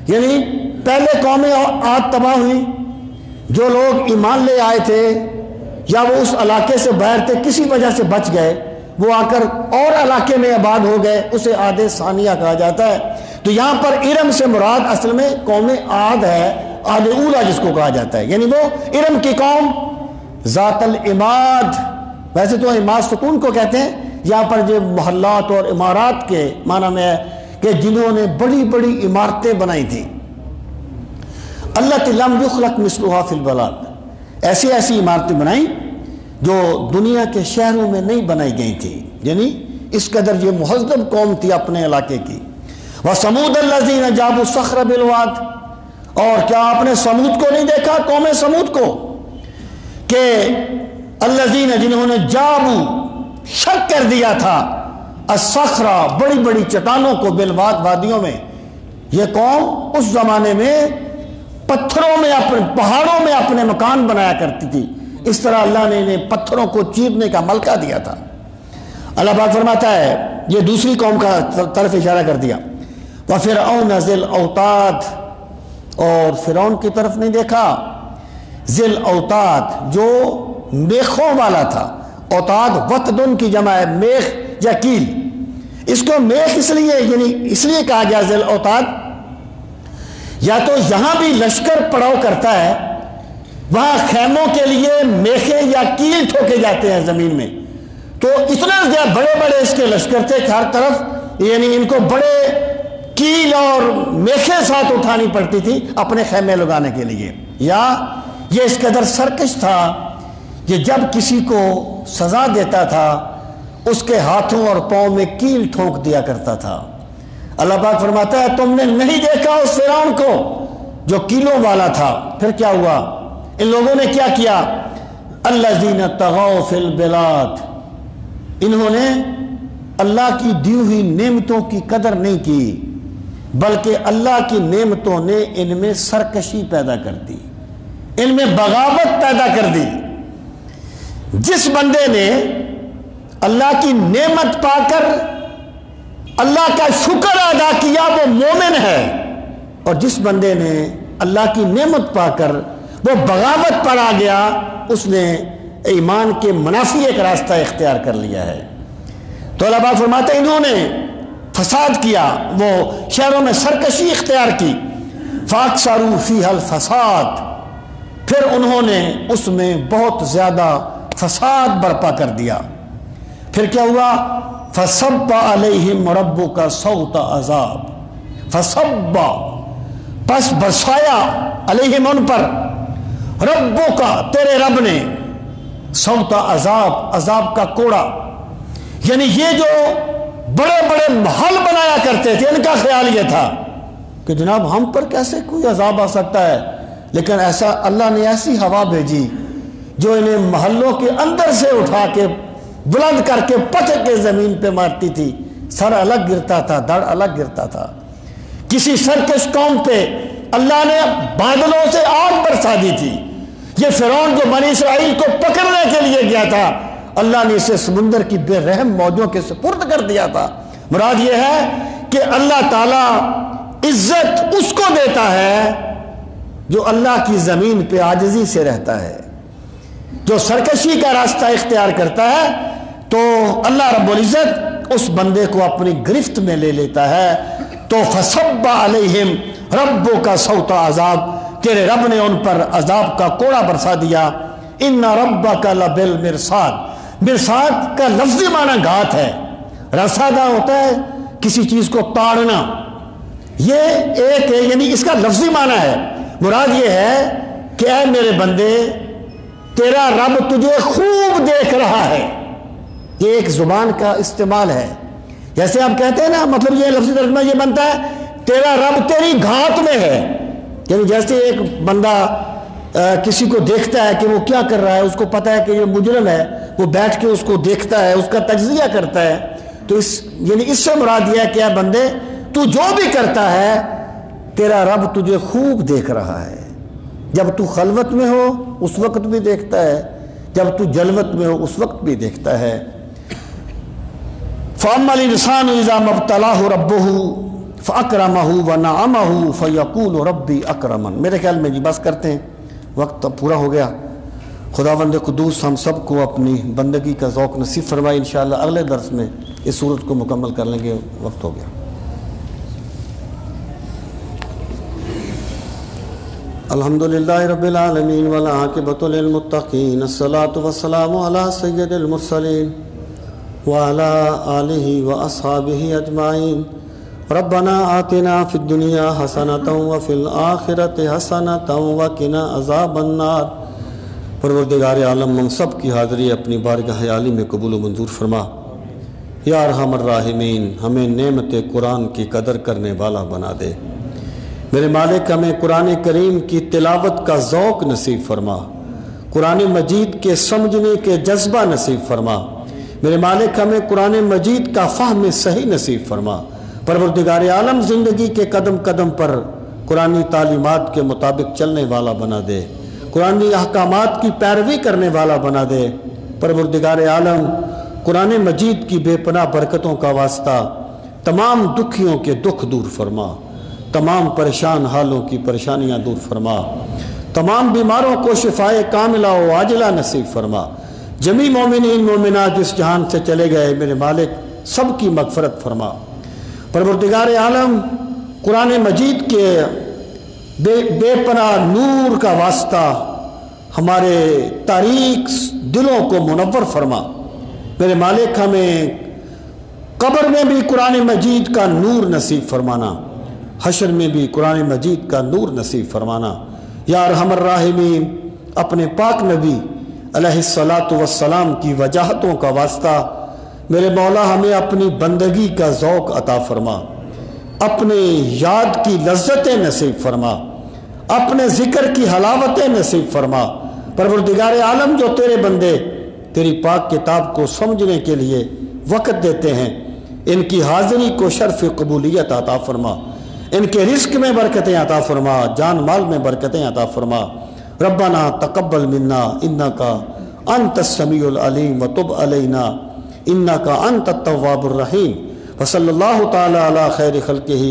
Speaker 1: یعنی پہلے قومیں عاد تباہ ہوئی، جو لوگ ایمان لے آئے تھے یا وہ اس علاقے سے باہر تھے کسی وجہ سے بچ گئے، وہ آ کر اور علاقے میں آباد ہو گئے، اسے عاد ثانیہ کہا جاتا ہے۔ تو یہاں پر ارم سے مراد اصل میں قوم عاد ہے، عاد اولا جس کو کہا جاتا ہے، یعنی وہ ارم کی قوم ذات العماد، ویسے تو عماد ستون کو کہتے ہیں، یہاں پر جو محلات اور عمارات کے معنی میں ہے کہ جنہوں نے بڑی بڑی عمارتیں بنائی تھیں، اللہ لم یخلق مثلھا فی البلاد، ایسی ایسی عمارتیں بنائیں جو دنیا کے شہروں میں نہیں بنائی گئی تھی، یعنی اس قدر یہ مہذب قوم تھی اپنے علاقے کی۔ وَثَمُودَ الَّذِينَ جَابُوا الصَّخْرَ بِالْوَادِ، اور کیا آپ نے سمود کو نہیں دیکھا، قوم سمود کو، کہ الذین جنہوں نے جابوا شک کر دیا تھا الصخرہ بڑی بڑی چٹانوں کو بالواد وادیوں میں، یہ قوم اس زمانے میں پتھروں میں اپنے پہاڑوں میں اپنے مکان بنایا کرتی تھی، اس طرح اللہ نے انہیں پتھروں کو چیرنے کا ملکہ دیا تھا۔ اللہ پاک فرماتا ہے، یہ دوسری قوم کا طرف اشارہ کر دیا، وَفِرْعَوْنَ ذِي الْأَوْتَادِ، اور فرعون کی طرف نہیں دیکھا، ذی الاوتاد جو میخوں والا تھا، اوتاد وطدن کی جمع ہے، میخ یا کیل، اس کو میخ اس لیے کہا گیا ذی الاوتاد، یا تو یہاں بھی لشکر پڑاؤ کرتا ہے، وہاں خیموں کے لیے میخیں یا کیل ٹھوکے جاتے ہیں زمین میں، تو اتنا زیادہ بڑے بڑے اس کے لشکر تھے کہ ہر طرف یعنی ان کو بڑے کیل اور میخیں ساتھ اٹھانی پڑتی تھی اپنے خیمے لگانے کے لیے، یا یہ اس قدر سرکش تھا کہ جب کسی کو سزا دیتا تھا اس کے ہاتھوں اور پاؤں میں کیل ٹھونک دیا کرتا تھا۔ اللہ پاک فرماتا ہے تم نے نہیں دیکھا اس فرعون کو جو کیلوں والا تھا، پھر کیا ہوا؟ ان لوگوں نے کیا کیا؟ الذین طغوا فی البلاد، انہوں نے اللہ کی دی ہوئی نعمتوں کی قدر نہیں کی، بلکہ اللہ کی نعمتوں نے ان میں سرکشی پیدا کر دی، ان میں بغاوت پیدا کر دی۔ جس بندے نے اللہ کی نعمت پا کر اللہ کا شکر ادا کیا وہ مومن ہے، اور جس بندے نے اللہ کی نعمت پا کر وہ بغاوت پر آ گیا، اس نے ایمان کے منافی ایک راستہ اختیار کر لیا ہے۔ تو اللہ پاک فرماتے ہیں انہوں نے فساد کیا، وہ شہروں میں سرکشی اختیار کی، فَأَكْثَرُوا فِيهَا الْفَسَادِ، پھر انہوں نے اس میں بہت زیادہ فساد برپا کر دیا۔ پھر کیا ہوا؟ فَصَبَّ عَلَيْهِمْ رَبُّكَ صَوْتَ عَذَابٍ، فَصَبَّ پس برسایا علیہم ان پر، ربک تیرے رب نے، صوت عذاب عذاب کا کوڑا، یعنی یہ جو بڑے بڑے محل بنایا کرتے تھے ان کا خیال یہ تھا کہ جناب ہم پر کیسے کوئی عذاب آ سکتا ہے، لیکن ایسا اللہ نے ایسی ہوا بھیجی جو انہیں محلوں کے اندر سے اٹھا کے بلند کر کے پٹک کے زمین پہ مارتی تھی سر الگ گرتا تھا، دڑ الگ گرتا تھا۔ کسی سرکش قوم پہ اللہ نے بادلوں سے آگ برسا دی تھی۔ یہ فرعون جو بنی اسرائیل کو پکڑنے کے لیے گیا تھا، اللہ نے اسے سمندر کی بے رحم موجوں کے سپرد کر دیا تھا۔ مراد یہ ہے کہ اللہ تعالیٰ عزت اس کو دیتا ہے جو اللہ کی زمین پہ عاجزی سے رہتا ہے۔ جو سرکشی کا راستہ اختیار کرتا ہے تو اللہ رب العزت اس بندے کو اپنی گرفت میں لے لیتا ہے۔ تو فصب علیہم ربک صوت عذاب، تیرے رب نے ان پر عذاب کا کوڑا برسا دیا۔ ان ربک لبالمرصاد، مرصاد کا لفظی معنی گھات ہے، رسادہ ہوتا ہے کسی چیز کو تاڑنا، یہ ایک ہے، یعنی اس کا لفظی معنی ہے۔ مراد یہ ہے کہ اے میرے بندے تیرا رب تجھے خوب دیکھ رہا ہے۔ یہ ایک زبان کا استعمال ہے، جیسے آپ کہتے ہیں نا، مطلب یہ لفظی ترجمہ یہ بنتا ہے تیرا رب تیری گھات میں ہے۔ یعنی جیسے ایک بندہ کسی کو دیکھتا ہے کہ وہ کیا کر رہا ہے، اس کو پتا ہے کہ یہ مجرم ہے، وہ بیٹھ کے اس کو دیکھتا ہے، اس کا تجزیہ کرتا ہے، تو یعنی اس سے مراد یہ ہے کہ اے بندے تو جو بھی کرتا ہے تیرا رب تجھے خوب دیکھ رہا ہے۔ جب تو خلوت میں ہو اس وقت بھی دیکھتا ہے، جب تو جلوت میں ہو اس وقت بھی دیکھتا ہے۔ فَأَمَّا الْإِنسَانُ إِذَا مَا ابْتَلَاهُ رَبُّهُ فَأَكْرَمَهُ وَنَعَمَهُ فَيَقُولُ رَبِّي أَكْرَمَنِ۔ میرے خیال میں جی بس کرتے ہیں، وقت اب پورا ہو گیا۔ خداوند قدوس ہم سب کو اپنی بندگی کا ذوق نصیب فرمائے۔ انشاءاللہ اگلے درس میں اس سورت کو مکمل کر لیں گے، وقت ہو گیا۔ الحمدللہ رب العالمین والعاقبۃ للمتقین، الصلاۃ والسلام علی سید المرسلین وعلی آلہ واصحابہ اجمعین۔ ربنا آتنا فی الدنیا حسنۃ وفی الآخرۃ حسنۃ وقنا عذاب النار۔ پروردگار عالم ہم سب کی حاضری اپنی بارگاہ عالی میں قبول و منظور فرما۔ یا ارحم الراحمین، ہمیں نعمت قرآن کی قدر کرنے والا بنا دے۔ میرے مالک ہمیں قرآن کریم کی تلاوت کا ذوق نصیب فرما، قرآن مجید کے سمجھنے کے جذبہ نصیب فرما۔ میرے مالک ہمیں قرآن مجید کا فہم صحیح نصیب فرما۔ پروردگار عالم زندگی کے قدم قدم پر قرآنی تعلیمات کے مطابق چلنے والا بنا دے، قرآنی احکامات کی پیروی کرنے والا بنا دے۔ پروردگار عالم قرآن مجید کی بے پناہ برکتوں کا واسطہ تمام دکھیوں کے دکھ دور فرما، تمام پریشان حالوں کی پریشانیاں دور فرما، تمام بیماروں کو شفائے کاملہ و عاجلہ نصیب فرما۔ جمیع مومنین مومنات جس جہان سے چلے گئے میرے مالک سب کی مغفرت فرما۔ پروردگار عالم قرآن مجید کے بے پناہ نور کا واسطہ ہمارے تاریک دلوں کو منور فرما۔ میرے مالک ہمیں قبر میں بھی قرآن مجید کا نور نصیب فرمانا، حشر میں بھی قرآن مجید کا نور نصیب فرمانا۔ یا ارحم الراحمین اپنے پاک نبی علیہ الصلاۃ والسلام کی وجاہتوں کا واسطہ میرے مولا ہمیں اپنی بندگی کا ذوق عطا فرما، اپنے یاد کی لذتیں نصیب فرما، اپنے ذکر کی حلاوتیں نصیب فرما۔ پروردگار عالم جو تیرے بندے تیری پاک کتاب کو سمجھنے کے لیے وقت دیتے ہیں، ان کی حاضری کو شرف قبولیت عطا فرما، ان کے رزق میں برکتیں عطا فرما، جان مال میں برکتیں عطا فرما۔ ربنا تقبل منا انکا انت السمیع العلیم وتب علینا انکا انت التواب الرحیم۔ وصلی اللہ تعالی علی خیر خلقہ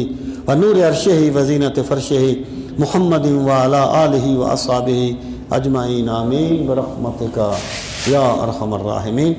Speaker 1: ونور عرشہ وزینت فرشہ محمد وعلی آلہ واصحابہ اجمعین، آمین برحمتک یا ارحم الراحمین۔